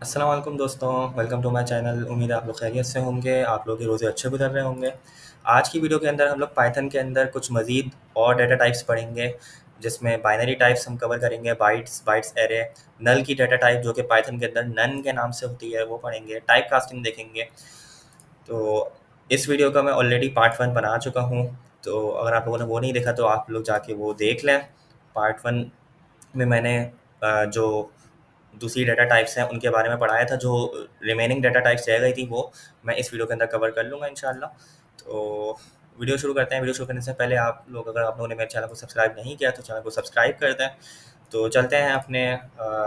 अस्सलाम वालेकुम दोस्तों, वेलकम टू माय चैनल। उम्मीद है आप लोग खैरियत से होंगे, आप लोगों के रोज़े अच्छे गुजर रहे होंगे। आज की वीडियो के अंदर हम लोग पाइथन के अंदर कुछ मज़ीद और डेटा टाइप्स पढ़ेंगे, जिसमें बाइनरी टाइप्स हम कवर करेंगे, बाइट्स बाइट्स एरे, नल की डेटा टाइप जो कि पाइथन के अंदर नन के नाम से होती है वो पढ़ेंगे, टाइप कास्टिंग देखेंगे। तो इस वीडियो का मैं ऑलरेडी पार्ट 1 बना चुका हूँ, तो अगर आप लोगों ने वो नहीं देखा तो आप लोग जाके वो देख लें। पार्ट 1 में मैंने जो दूसरी डेटा टाइप्स हैं उनके बारे में पढ़ाया था, जो रिमेनिंग डेटा टाइप्स रह गई थी वो मैं इस वीडियो के अंदर कवर कर लूँगा इंशाल्लाह। तो वीडियो शुरू करते हैं। वीडियो शुरू करने से पहले आप लोग, अगर आप लोगों ने मेरे चैनल को सब्सक्राइब नहीं किया तो चैनल को सब्सक्राइब कर दें। तो चलते हैं अपने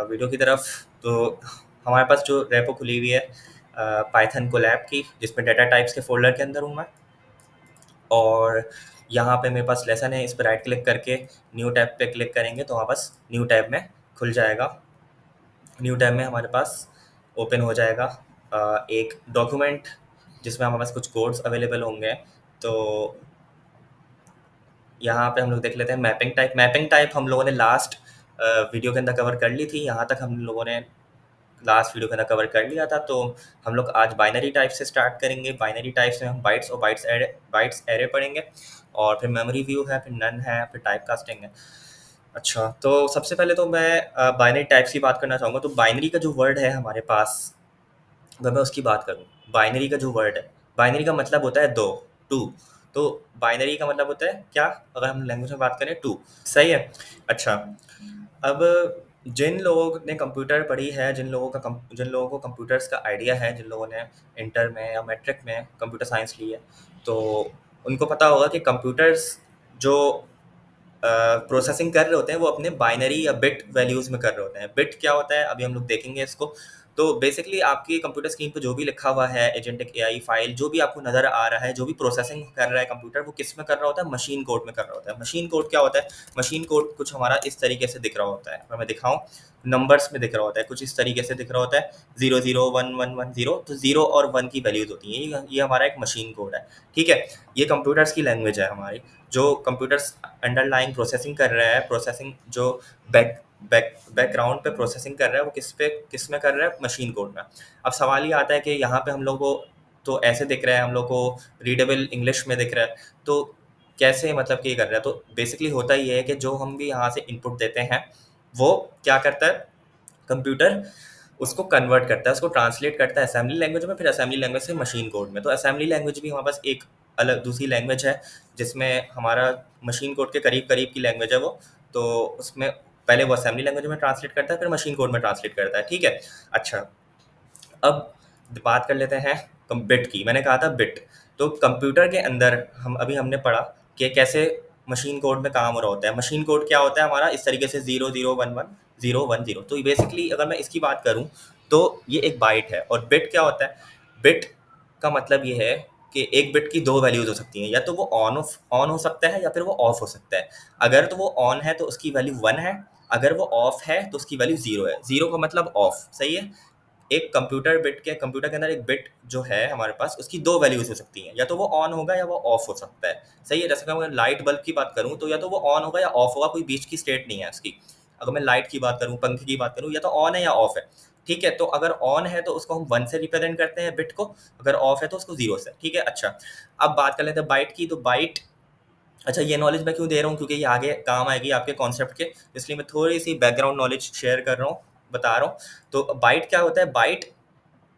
वीडियो की तरफ। तो हमारे पास जो रेपो खुली हुई है पाइथन कोलैब की, जिसमें डेटा टाइप्स के फ़ोल्डर के अंदर हूँ मैं, और यहाँ पे मेरे पास लेसन है। इस पर राइट क्लिक करके न्यू टैब पे क्लिक करेंगे तो वहाँ पास न्यू टैब में खुल जाएगा। न्यू टैब में हमारे पास ओपन हो जाएगा एक डॉक्यूमेंट, जिसमें हमारे पास कुछ कोड्स अवेलेबल होंगे। तो यहाँ पे हम लोग देख लेते हैं मैपिंग टाइप। मैपिंग टाइप हम लोगों ने लास्ट वीडियो के अंदर कवर कर ली थी। यहाँ तक हम लोगों ने लास्ट वीडियो के अंदर कवर कर लिया था। तो हम लोग आज बाइनरी टाइप से स्टार्ट करेंगे। बाइनरी टाइप्स में हम बाइट्स और बाइट्स एरे पढ़ेंगे, और फिर मेमोरी व्यू है, फिर नन है, फिर टाइप कास्टिंग है। अच्छा, तो सबसे पहले तो मैं बाइनरी टाइप्स की बात करना चाहूँगा। तो बाइनरी का जो वर्ड है हमारे पास, अगर मैं उसकी बात करूँ, बाइनरी का जो वर्ड है, बाइनरी का मतलब होता है दो, टू। तो बाइनरी का मतलब होता है क्या, अगर हम लैंग्वेज में बात करें, टू। सही है। अच्छा, अब जिन लोगों ने कंप्यूटर पढ़ी है, जिन लोगों को कंप्यूटर्स का आइडिया है, जिन लोगों ने इंटर में या मैट्रिक में कंप्यूटर साइंस ली है, तो उनको पता होगा कि कंप्यूटर्स जो प्रोसेसिंग कर रहे होते हैं वो अपने बाइनरी या बिट वैल्यूज़ में कर रहे होते हैं। बिट क्या होता है अभी हम लोग देखेंगे इसको। तो बेसिकली आपकी कंप्यूटर स्क्रीन पे जो भी लिखा हुआ है, एजेंटिक एआई फाइल जो भी आपको नज़र आ रहा है, जो भी प्रोसेसिंग कर रहा है कंप्यूटर, वो किस में कर रहा होता है? मशीन कोड में कर रहा होता है। मशीन कोड क्या होता है? मशीन कोड कुछ हमारा इस तरीके से दिख रहा होता है। अगर मैं दिखाऊँ, नंबर्स में दिख रहा होता है, कुछ इस तरीके से दिख रहा होता है, 001110। तो 0 और 1 की वैल्यूज़ होती हैं। ये हमारा एक मशीन कोड है। ठीक है। ये कंप्यूटर्स की लैंग्वेज है हमारी। जो कंप्यूटर्स अंडरलाइंग प्रोसेसिंग कर रहा है, प्रोसेसिंग जो बैकग्राउंड पे प्रोसेसिंग कर रहा है, वो किस में कर रहा है? मशीन कोड में। अब सवाल ये आता है कि यहाँ पे हम लोग को तो ऐसे दिख रहा है, हम लोग को रीडेबल इंग्लिश में दिख रहा है, तो कैसे मतलब कि ये कर रहा है? तो बेसिकली होता ये है कि जो हम भी यहाँ से इनपुट देते हैं, वो क्या करता है, कंप्यूटर उसको कन्वर्ट करता है, उसको ट्रांसलेट करता है असेंबली लैंग्वेज में, फिर असेंबली लैंग्वेज से मशीन कोड में। तो असेंबली लैंग्वेज भी हमारे पास एक अलग दूसरी लैंग्वेज है, जिसमें हमारा मशीन कोड के करीब करीब की लैंग्वेज है वो। तो उसमें पहले वो असेंबली लैंग्वेज में ट्रांसलेट करता है, फिर मशीन कोड में ट्रांसलेट करता है। ठीक है। अच्छा, अब बात कर लेते हैं बिट की। मैंने कहा था बिट। तो कंप्यूटर के अंदर हमने पढ़ा कि कैसे मशीन कोड में काम हो रहा होता है। मशीन कोड क्या होता है हमारा? इस तरीके से 0011 010। तो बेसिकली अगर मैं इसकी बात करूं तो ये एक बाइट है। और बिट क्या होता है? बिट का मतलब ये है कि एक बिट की दो वैल्यूज हो सकती हैं, या तो वो ऑन हो सकता है या फिर वो ऑफ हो सकता है। अगर तो वो ऑन है तो उसकी वैल्यू 1 है, अगर वो ऑफ है तो उसकी वैल्यू 0 है। 0 का मतलब ऑफ। सही है। एक कंप्यूटर के अंदर एक बिट जो है हमारे पास, उसकी दो वैल्यूज हो सकती हैं, या तो वो ऑन होगा या वो ऑफ हो सकता है। सही है। जैसे कि मैं लाइट बल्ब की बात करूं तो या तो वो ऑन होगा या ऑफ होगा, कोई बीच की स्टेट नहीं है उसकी। अगर मैं लाइट की बात करूं, पंखे की बात करूं, या तो ऑन है या ऑफ है। ठीक है। तो अगर ऑन है तो उसको हम 1 से रिप्रेजेंट करते हैं बिट को, अगर ऑफ है तो उसको 0 से। ठीक है। अच्छा, अब बात कर लेते हैं बाइट की। तो बाइट, अच्छा, ये नॉलेज मैं क्यों दे रहा हूँ? क्योंकि ये आगे काम आएगी आपके कॉन्सेप्ट के, इसलिए मैं थोड़ी सी बैकग्राउंड नॉलेज शेयर कर रहा हूँ, बता रहा हूँ। तो बाइट क्या होता है? बाइट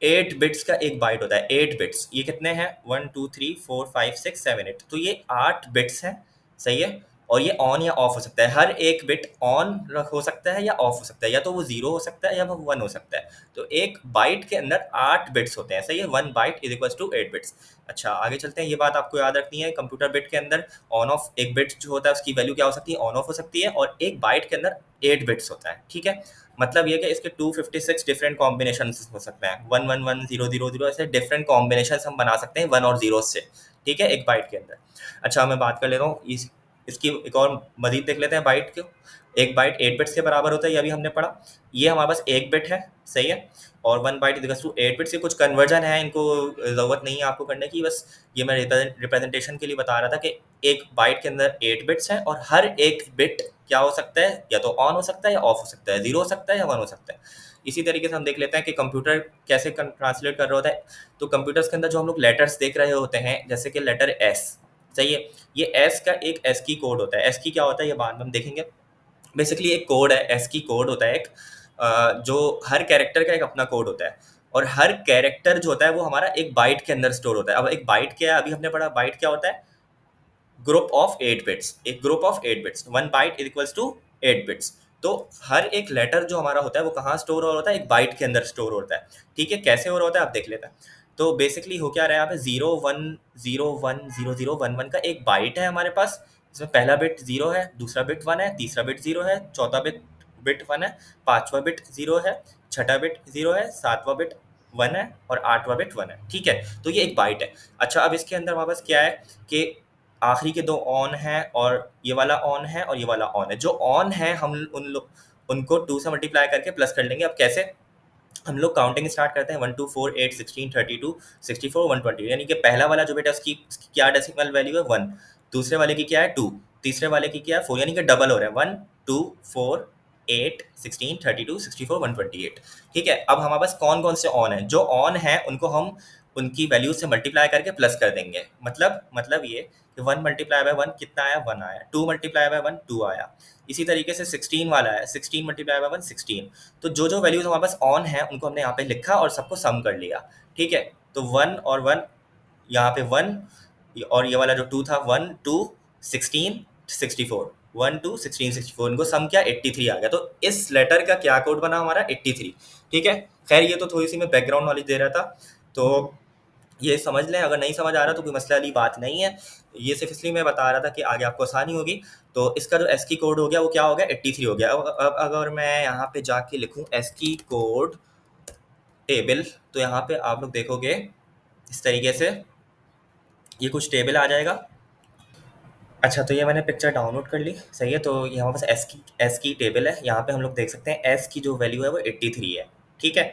8 बिट्स का एक बाइट होता है। 8 बिट्स, ये कितने हैं? 1 2 3 4 5 6 7 8। तो ये 8 बिट्स हैं। सही है। और ये ऑन या ऑफ हो सकता है। हर एक बिट ऑन हो सकता है या ऑफ हो सकता है, या तो वो 0 हो सकता है या वो 1 हो सकता है। तो एक बाइट के अंदर 8 बिट्स होते हैं। सही है। 1 byte is equal to 8 bits. अच्छा, आगे चलते हैं। ये बात आपको याद रखनी है, कंप्यूटर बिट के अंदर ऑन ऑफ, एक बिट जो होता है उसकी वैल्यू क्या हो सकती है? ऑन ऑफ हो सकती है। और एक बाइट के अंदर 8 बिट्स होता है। ठीक है। मतलब ये कि इसके 256 डिफरेंट कॉम्बिनेशन हो सकते हैं। 1 1 1 0 0 0, ऐसे डिफरेंट कॉम्बिनेशन हम बना सकते हैं 1 और 0 से। ठीक है, एक बाइट के अंदर। अच्छा, मैं बात कर लेता हूँ इसकी एक और मजीद देख लेते हैं बाइट को। एक बाइट 8 बिट्स के बराबर होता है, ये अभी हमने पढ़ा। ये हमारे पास एक बिट है। सही है। और 1 बाइट इक्वल्स टू 8 बिट्स। ये कुछ कन्वर्जन है, इनको ज़रूरत नहीं है आपको करने की, बस ये मैं रिप्रेजेंटेशन के लिए बता रहा था कि एक बाइट के अंदर 8 बिट्स हैं, और हर एक बिट क्या हो सकता है? या तो ऑन हो सकता है या ऑफ हो सकता है, 0 हो सकता है या 1 हो सकता है। इसी तरीके से हम देख लेते हैं कि कंप्यूटर कैसे ट्रांसलेट कर रहा होता है। तो कंप्यूटर्स के अंदर जो हम लोग लेटर्स देख रहे होते हैं, जैसे कि लेटर एस, सही है, ये एस का एक एस की कोड होता है। एस की क्या होता है ये बाद में हम देखेंगे। बेसिकली एक कोड है, एस की कोड होता है एक, जो हर कैरेक्टर का एक अपना कोड होता है, और हर कैरेक्टर जो होता है वो हमारा एक बाइट के अंदर स्टोर होता है। अब एक बाइट क्या है, अभी हमने पढ़ा बाइट क्या होता है, ग्रुप ऑफ 8 बिट्स, एक group of 8 bits, 1 byte equals to 8 bits. तो हर एक लेटर जो हमारा होता है वो कहाँ स्टोर हो रहा होता है, एक बाइट के अंदर स्टोर होता है। ठीक है, कैसे हो रहा होता है आप देख लेते हैं। तो बेसिकली हो क्या रहा है यहाँ पे, 0 1 0 1 0 0 1 1 का एक बाइट है हमारे पास। इसमें पहला बिट 0 है, दूसरा बिट 1 है, तीसरा बिट 0 है, चौथा बिट बिट 1 है, पांचवा बिट 0 है, छठा बिट 0 है, सातवां बिट 1 है, और आठवां बिट 1 है। ठीक है, तो ये एक बाइट है। अच्छा, अब इसके अंदर हमारे पास क्या है कि आखिरी के दो ऑन है, और ये वाला ऑन है, और ये वाला ऑन है। जो ऑन है हम उनको 2 से मल्टीप्लाई करके प्लस कर लेंगे। अब कैसे, हम लोग काउंटिंग स्टार्ट करते हैं, 1 2 4 8 16 32 64 120, यानी कि पहला वाला जो बेटा उसकी क्या डेसिमल वैल्यू है 1, दूसरे वाले की क्या है 2, तीसरे वाले की क्या है 4, यानी कि डबल हो रहा है 1 2 4 8 16 32 64 128। ठीक है, अब हमारे पास कौन कौन से ऑन है, जो ऑन है उनको हम उनकी वैल्यू से मल्टीप्लाई करके प्लस कर देंगे। मतलब ये कि 1 मल्टीप्लाई बाय 1 कितना आया, 1 आया, 2 मल्टीप्लाई बाय 1 2 आया। इसी तरीके से 16 वाला है, 16 मल्टीप्लाई बाय 1 16। तो जो जो वैल्यूज हमारे पास ऑन है उनको हमने यहाँ पे लिखा और सबको सम कर लिया। ठीक है, तो 1 और 1, यहाँ पे 1, और ये वाला जो 2 था 1 2 16 64, 1 2 16 64, इनको सम किया 83 आ गया। तो इस लेटर का क्या कोड बना हमारा 83। ठीक है, खैर ये तो थोड़ी सी मैं बैकग्राउंड नॉलेज दे रहा था, तो ये समझ लें। अगर नहीं समझ आ रहा तो कोई मसला वाली बात नहीं है, ये सिर्फ इसलिए मैं बता रहा था कि आगे आपको आसानी होगी। तो इसका जो एस की कोड हो गया वो क्या हो गया 83 हो गया। अब अगर मैं यहाँ पे जाके लिखूँ एस की कोड टेबल, तो यहाँ पे आप लोग देखोगे इस तरीके से ये कुछ टेबल आ जाएगा। अच्छा, तो ये मैंने पिक्चर डाउनलोड कर ली, सही है। तो ये हमारे पास एस की टेबल है, यहाँ पे हम लोग देख सकते हैं एस की जो वैल्यू है वो 83 है। ठीक है,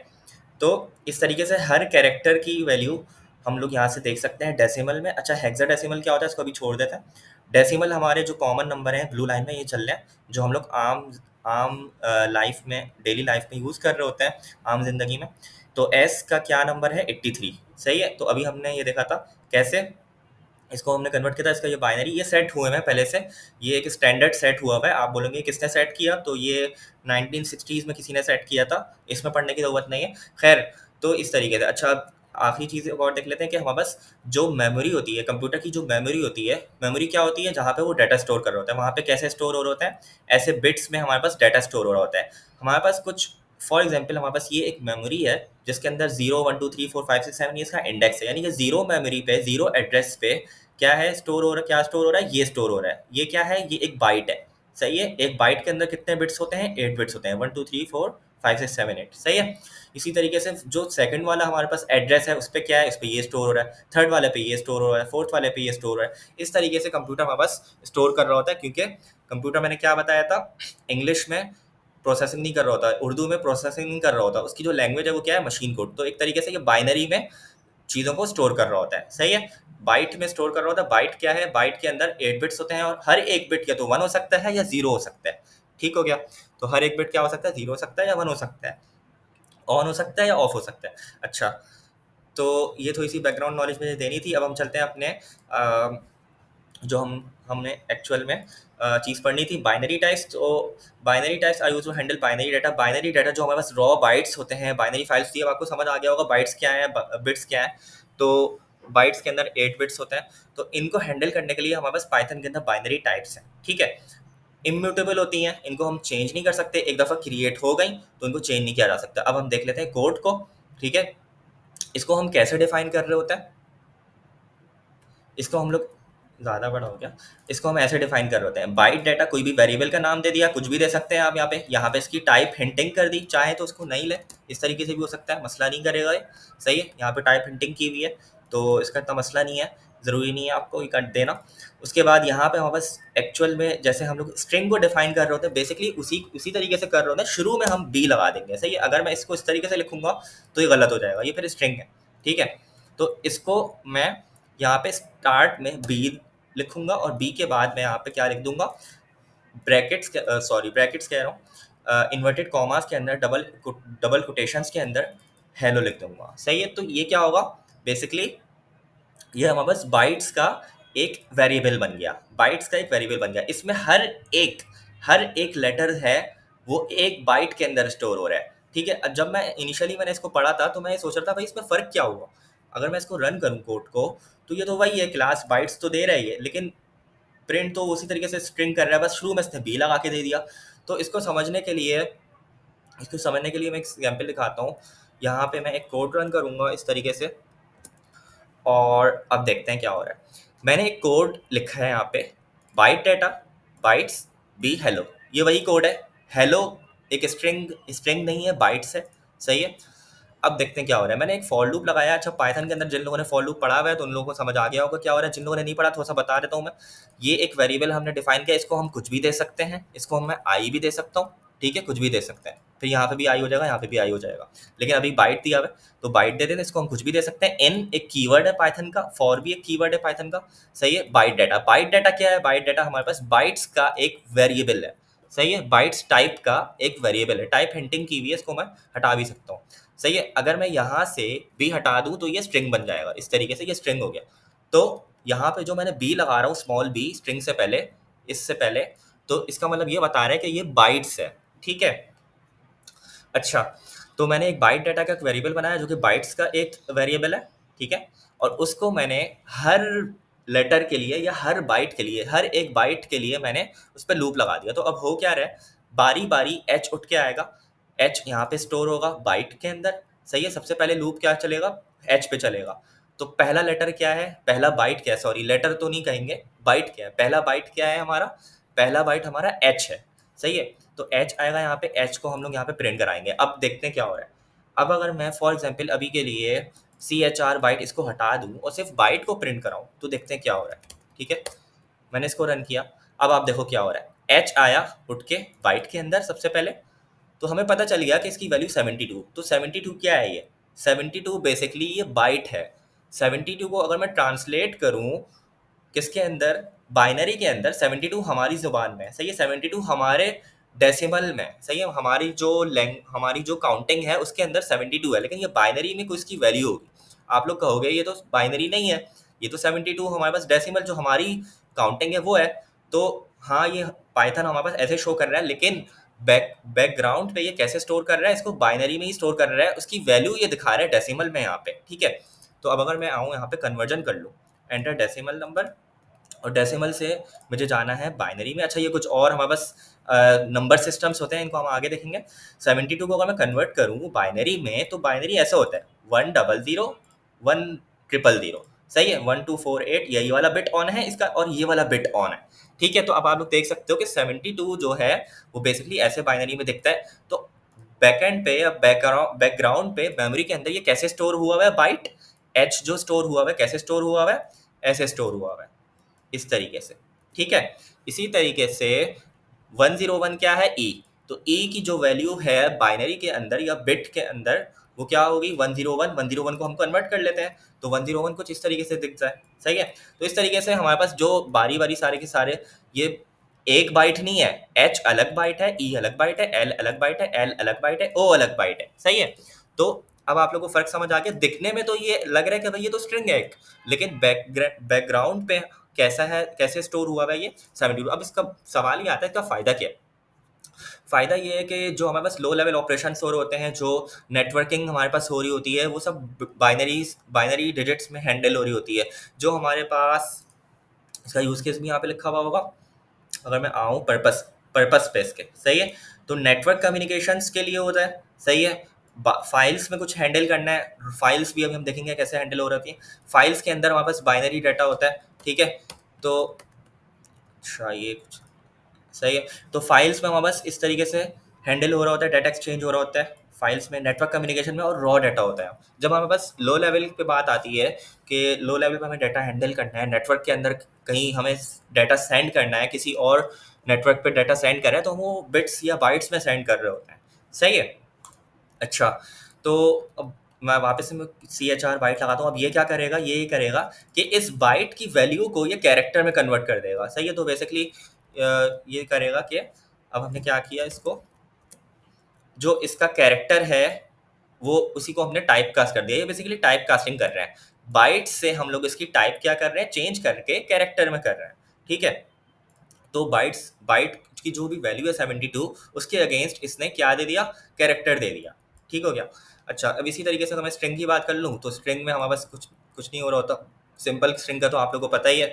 तो इस तरीके से हर कैरेक्टर की वैल्यू हम लोग यहाँ से देख सकते हैं डेसिमल में। अच्छा, हेक्साडेसिमल क्या होता है इसको अभी छोड़ देते हैं। डेसिमल हमारे जो कॉमन नंबर हैं ब्लू लाइन में ये चल रहे हैं, जो हम लोग आम आम लाइफ में, डेली लाइफ में यूज़ कर रहे होते हैं, आम जिंदगी में। तो एस का क्या नंबर है 83, सही है। तो अभी हमने ये देखा था कैसे इसको हमने कन्वर्ट किया था। इसका ये बाइनरी, ये सेट हुए हैं पहले से, ये एक स्टैंडर्ड सेट हुआ हुआ है। आप बोलेंगे किसने सेट किया, तो ये 1960s में किसी ने सेट किया था, इसमें पढ़ने की ज़रूरत नहीं है। खैर, तो इस तरीके से। अच्छा, अब आखिरी चीज़ एक और देख लेते हैं कि हमारे पास जो मेमोरी होती है, कंप्यूटर की जो मेमोरी होती है, मेमोरी क्या होती है, जहाँ पे वो डाटा स्टोर कर रहा होता है। वहाँ पे कैसे स्टोर हो रहा होता है, ऐसे बिट्स में हमारे पास डाटा स्टोर हो रहा होता है। हमारे पास कुछ, फॉर एग्जाम्पल हमारे पास ये एक मेमोरी है जिसके अंदर 0 1 2 3 4 5 6 7 ये इसका इंडेक्स है, यानी कि जीरो मेमोरी पे, जीरो एड्रेस पे क्या है स्टोर हो रहा है, क्या स्टोर हो रहा है, ये स्टोर हो रहा है। ये क्या है, ये एक बाइट है, सही है। एक बाइट के अंदर कितने बिट्स होते हैं, 8 बिट्स होते हैं, 1 2 3 4 5 6 7 8, सही है। इसी तरीके से जो सेकंड वाला हमारे पास एड्रेस है उस पर क्या है, इस पर ये स्टोर हो रहा है, थर्ड वाले पे ये स्टोर हो रहा है, फोर्थ वाले पे ये स्टोर हो रहा है। इस तरीके से कंप्यूटर हमारे पास स्टोर कर रहा होता है, क्योंकि कंप्यूटर मैंने क्या बताया था, इंग्लिश में प्रोसेसिंग नहीं कर रहा होता, उर्दू में प्रोसेसिंग नहीं कर रहा होता, उसकी जो लैंग्वेज है वो क्या है, मशीन कोड। तो एक तरीके से ये बाइनरी में चीज़ों को स्टोर कर रहा होता है, सही है। बाइट में स्टोर कर रहा होता है। बाइट क्या है, बाइट के अंदर 8 बिट्स होते हैं, और हर एक बिट या तो 1 हो सकता है या 0 हो सकता है। ठीक हो गया, तो हर एक बिट क्या हो सकता है, 0 हो सकता है या 1 हो सकता है, ऑन हो सकता है या ऑफ हो सकता है। अच्छा, तो ये थोड़ी सी बैकग्राउंड नॉलेज मुझे देनी थी। अब हम चलते हैं अपने जो हमने एक्चुअल में चीज़ पढ़नी थी, बाइनरी टाइप्स। तो binary types I use to handle binary data. Binary data जो हमारे पास रॉ बाइट्स होते हैं, बाइनरी फाइल्स थी, अब आपको समझ आ गया होगा बाइट्स क्या है, बिट्स क्या है। तो बाइट्स के अंदर 8 बिट्स होते हैं, तो इनको हैंडल करने के लिए हमारे पास पाइथन के अंदर बाइनरी टाइप्स हैं। ठीक है, इम्यूटेबल होती हैं, इनको हम चेंज नहीं कर सकते, एक दफ़ा क्रिएट हो गई तो इनको चेंज नहीं किया जा सकता। अब हम देख लेते हैं कोड को। ठीक है, इसको हम कैसे डिफाइन कर रहे होते हैं, इसको हम लोग, ज़्यादा बड़ा हो गया, इसको हम ऐसे डिफाइन कर रहे होते हैं। बाइट डाटा, कोई भी वेरिएबल का नाम दे दिया, कुछ भी दे सकते हैं आप यहाँ पे इसकी टाइप हिंटिंग कर दी, चाहे तो उसको नहीं ले, इस तरीके से भी हो सकता है, मसला नहीं करेगा ये, सही है। यहाँ पे टाइप हिंटिंग की हुई है तो इसका इतना मसला नहीं है, ज़रूरी नहीं है आपको ये कर देना। उसके बाद यहाँ पे हमारे पास एक्चुअल में जैसे हम लोग स्ट्रिंग को डिफाइन कर रहे होते हैं, बेसिकली उसी उसी तरीके से कर रहे होते हैं। शुरू में हम बी लगा देंगे, सही है। अगर मैं इसको इस तरीके से लिखूंगा तो ये गलत हो जाएगा, ये फिर स्ट्रिंग है। ठीक है, तो इसको मैं यहाँ पे स्टार्ट में बी लिखूंगा, और बी के बाद मैं यहाँ पे क्या लिख दूंगा, ब्रैकेट्स, सॉरी ब्रैकेट्स कह रहा हूँ, इन्वर्टेड कॉमास के अंदर डबल कोटेशंस के अंदर हेलो लिख दूंगा। सही है, तो ये क्या होगा बेसिकली, ये हमारे पास बाइट्स का एक वेरिएबल बन गया, बाइट्स का एक वेरिएबल बन गया। इसमें हर एक लेटर है वो एक बाइट के अंदर स्टोर हो रहा है। ठीक है, जब मैंने इसको पढ़ा था तो मैं ये सोच रहा था भाई इसमें फ़र्क क्या हुआ। अगर मैं इसको रन करूँ कोड को, तो ये तो वही है, क्लास बाइट्स तो दे रही है लेकिन प्रिंट तो उसी तरीके से स्ट्रिंग कर रहा है, बस शुरू में इसने बी लगा के दे दिया। तो इसको समझने के लिए मैं एक एग्जाम्पल दिखाता हूँ। यहाँ पे मैं एक कोड रन करूँगा इस तरीके से, और अब देखते हैं क्या हो रहा है। मैंने एक कोड लिखा है यहाँ पे, byte data bytes B hello, ये वही कोड है। हेलो एक स्ट्रिंग नहीं है, बाइट्स है। सही है, अब देखते हैं क्या हो रहा है। मैंने एक फॉर लूप लगाया। अच्छा, पाइथन के अंदर जिन लोगों ने फॉर लूप पढ़ा हुआ है तो उन लोगों को समझ आ गया होगा क्या हो रहा है, जिन लोगों ने नहीं पढ़ा थोड़ा सा बता देता हूँ मैं। ये एक वेरिएबल हमने डिफाइन किया, इसको हम कुछ भी दे सकते हैं, इसको मैं आई भी दे सकता हूँ। ठीक है, कुछ भी दे सकते हैं, फिर यहाँ पे भी आई हो जाएगा, यहाँ पे भी आई हो जाएगा, लेकिन अभी बाइट दिया हुआ है तो बाइट दे देना। इसको हम कुछ भी दे सकते हैं। एन एक कीवर्ड है पाइथन का, फॉर भी एक कीवर्ड है पाइथन का। सही है, बाइट डेटा क्या है, बाइट डेटा हमारे पास बाइट्स का एक वेरिएबल है। सही है, बाइट्स टाइप का एक वेरिएबल है, टाइप हिंटिंग की हुई है, इसको मैं हटा भी सकता हूँ। सही है, अगर मैं यहाँ से बी हटा दूँ तो ये स्ट्रिंग बन जाएगा, इस तरीके से ये स्ट्रिंग हो गया। तो यहाँ पे जो मैंने बी लगा रहा हूँ, स्मॉल बी, स्ट्रिंग से पहले, इससे पहले, तो इसका मतलब ये बता रहा है कि ये बाइट्स है। ठीक है, अच्छा, तो मैंने एक बाइट डाटा का एक वेरिएबल बनाया जो कि बाइट्स का एक वेरिएबल है। ठीक है, और उसको मैंने हर लेटर के लिए या हर बाइट के लिए, हर एक बाइट के लिए मैंने उस पर लूप लगा दिया। तो अब हो क्या रहा है, बारी बारी एच उठ के आएगा, एच यहाँ पे स्टोर होगा बाइट के अंदर। सही है, सबसे पहले लूप क्या चलेगा, एच पे चलेगा। तो पहला लेटर क्या है, पहला बाइट क्या है, सॉरी लेटर तो नहीं कहेंगे, बाइट क्या है, पहला बाइट क्या है हमारा, पहला बाइट हमारा एच है। सही है, तो एच आएगा यहाँ पे, एच को हम लोग यहाँ पे प्रिंट कराएंगे। अब देखते हैं क्या हो रहा है। अब अगर मैं फॉर एग्जाम्पल अभी के लिए सी एच आर बाइट इसको हटा दूँ और सिर्फ बाइट को प्रिंट कराऊँ, तो देखते हैं क्या हो रहा है। ठीक है, मैंने इसको रन किया, अब आप देखो क्या हो रहा है। एच आया उठ के बाइट के अंदर सबसे पहले, तो हमें पता चल गया कि इसकी वैल्यू 72। तो 72 क्या है, ये 72 बेसिकली ये बाइट है। 72 को अगर मैं ट्रांसलेट करूँ किसके अंदर, बाइनरी के अंदर, 72 हमारी ज़ुबान में है। सही है, 72 हमारे डेसिमल में, सही है, हमारी जो काउंटिंग है उसके अंदर 72 है, लेकिन ये बाइनरी में कुछ की वैल्यू होगी। आप लोग कहोगे ये तो बाइनरी नहीं है, ये तो 72 हमारे पास डेसिमल जो हमारी काउंटिंग है वो है। तो हाँ, ये पाइथन हमारे पास ऐसे शो कर रहा है, लेकिन बैकग्राउंड पे ये कैसे स्टोर कर रहा है, इसको बाइनरी में ही स्टोर कर रहा है, उसकी वैल्यू ये दिखा रहा है डेसिमल में यहाँ पे। ठीक है, तो अब अगर मैं आऊँ यहाँ पे कन्वर्जन कर लूँ, एंटर डेसिमल नंबर, और डेसिमल से मुझे जाना है बाइनरी में। अच्छा, ये कुछ और हमारे पास नंबर सिस्टम्स होते हैं, इनको हम आगे देखेंगे। 72 को अगर मैं कन्वर्ट करूँ बाइनरी में, तो बाइनरी ऐसा होता है 100 100, सही है, 1248, यही वाला बिट ऑन है इसका और ये वाला बिट ऑन है। ठीक है, तो अब आप लोग देख सकते हो कि 72 जो है वो बेसिकली ऐसे बाइनरी में दिखता है। तो बैकएंड पे या बैकग्राउंड पे मेमोरी के अंदर ये कैसे स्टोर हुआ हुआ है, बाइट एच जो स्टोर हुआ हुआ है, कैसे स्टोर हुआ हुआ है, ऐसे स्टोर हुआ हुआ है, इस तरीके से। ठीक है, इसी तरीके से 101 क्या है, ई, तो ई की जो वैल्यू है बाइनरी के अंदर या बिट के अंदर, वो क्या होगी, 101 को हम कन्वर्ट कर लेते हैं, तो 101 कुछ इस तरीके से दिखता है। सही है, तो इस तरीके से हमारे पास जो बारी बारी सारे के सारे, ये एक बाइट नहीं है, एच अलग बाइट है, ई अलग बाइट है, एल अलग बाइट है, एल अलग बाइट है, ओ अलग बाइट है। सही है, तो अब आप लोगों को फर्क समझ आ गया। दिखने में तो ये लग रहा है कि भाई ये तो स्ट्रिंग है एक, लेकिन बैकग्राउंड पे कैसा है, कैसे स्टोर हुआ है ये 72। अब इसका सवाल ये आता है, इसका फ़ायदा क्या है। फ़ायदा ये है कि जो हमारे पास लो लेवल ऑपरेशन हो रहे होते हैं, जो नेटवर्किंग हमारे पास हो रही होती है, वो सब बाइनरी डिजिट्स में हैंडल हो रही होती है। जो हमारे पास इसका यूज़ केस भी यहाँ पे लिखा हुआ होगा। अगर मैं आऊँ पर्पस पे इसके, सही है, तो नेटवर्क कम्युनिकेशंस के लिए होता है। सही है, फाइल्स में कुछ हैंडल करना है, फाइल्स भी अभी हम देखेंगे कैसे हैंडल हो रही है। फाइल्स के अंदर हमारे पास बाइनरी डाटा होता है। ठीक है, तो अच्छा ये कुछ सही है, तो फाइल्स में हमारे पास इस तरीके से हैंडल हो रहा होता है, डाटा एक्सचेंज हो रहा होता है फाइल्स में, नेटवर्क कम्युनिकेशन में, और रॉ डाटा होता है। जब हमारे पास लो लेवल पे बात आती है कि लो लेवल पे हमें डाटा हैंडल करना है, नेटवर्क के अंदर कहीं हमें डाटा सेंड करना है, किसी और नेटवर्क पे डाटा सेंड कर रहे हैं, तो हम वो बिट्स या बाइट्स में सेंड कर रहे होते हैं। सही है, अच्छा, तो अब मैं वापस से सी एच आर बाइट लगाता हूँ। अब ये क्या करेगा, ये करेगा कि इस बाइट की वैल्यू को ये कैरेक्टर में कन्वर्ट कर देगा। सही है, तो बेसिकली ये करेगा कि अब हमने क्या किया, इसको जो इसका कैरेक्टर है वो उसी को हमने टाइप कास्ट कर दिया। ये बेसिकली टाइप कास्टिंग कर रहे हैं। बाइट से हम लोग इसकी टाइप क्या कर रहे हैं, चेंज करके कैरेक्टर में कर रहे हैं। ठीक है, तो बाइट की जो भी वैल्यू है 72, उसके अगेंस्ट इसने क्या दे दिया, कैरेक्टर दे दिया। ठीक हो गया। अच्छा, अब इसी तरीके से अगर मैं स्ट्रिंग की बात कर लूँ तो स्ट्रिंग में हमारे पास कुछ कुछ नहीं हो रहा होता। सिंपल स्ट्रिंग का तो आप लोगों को पता ही है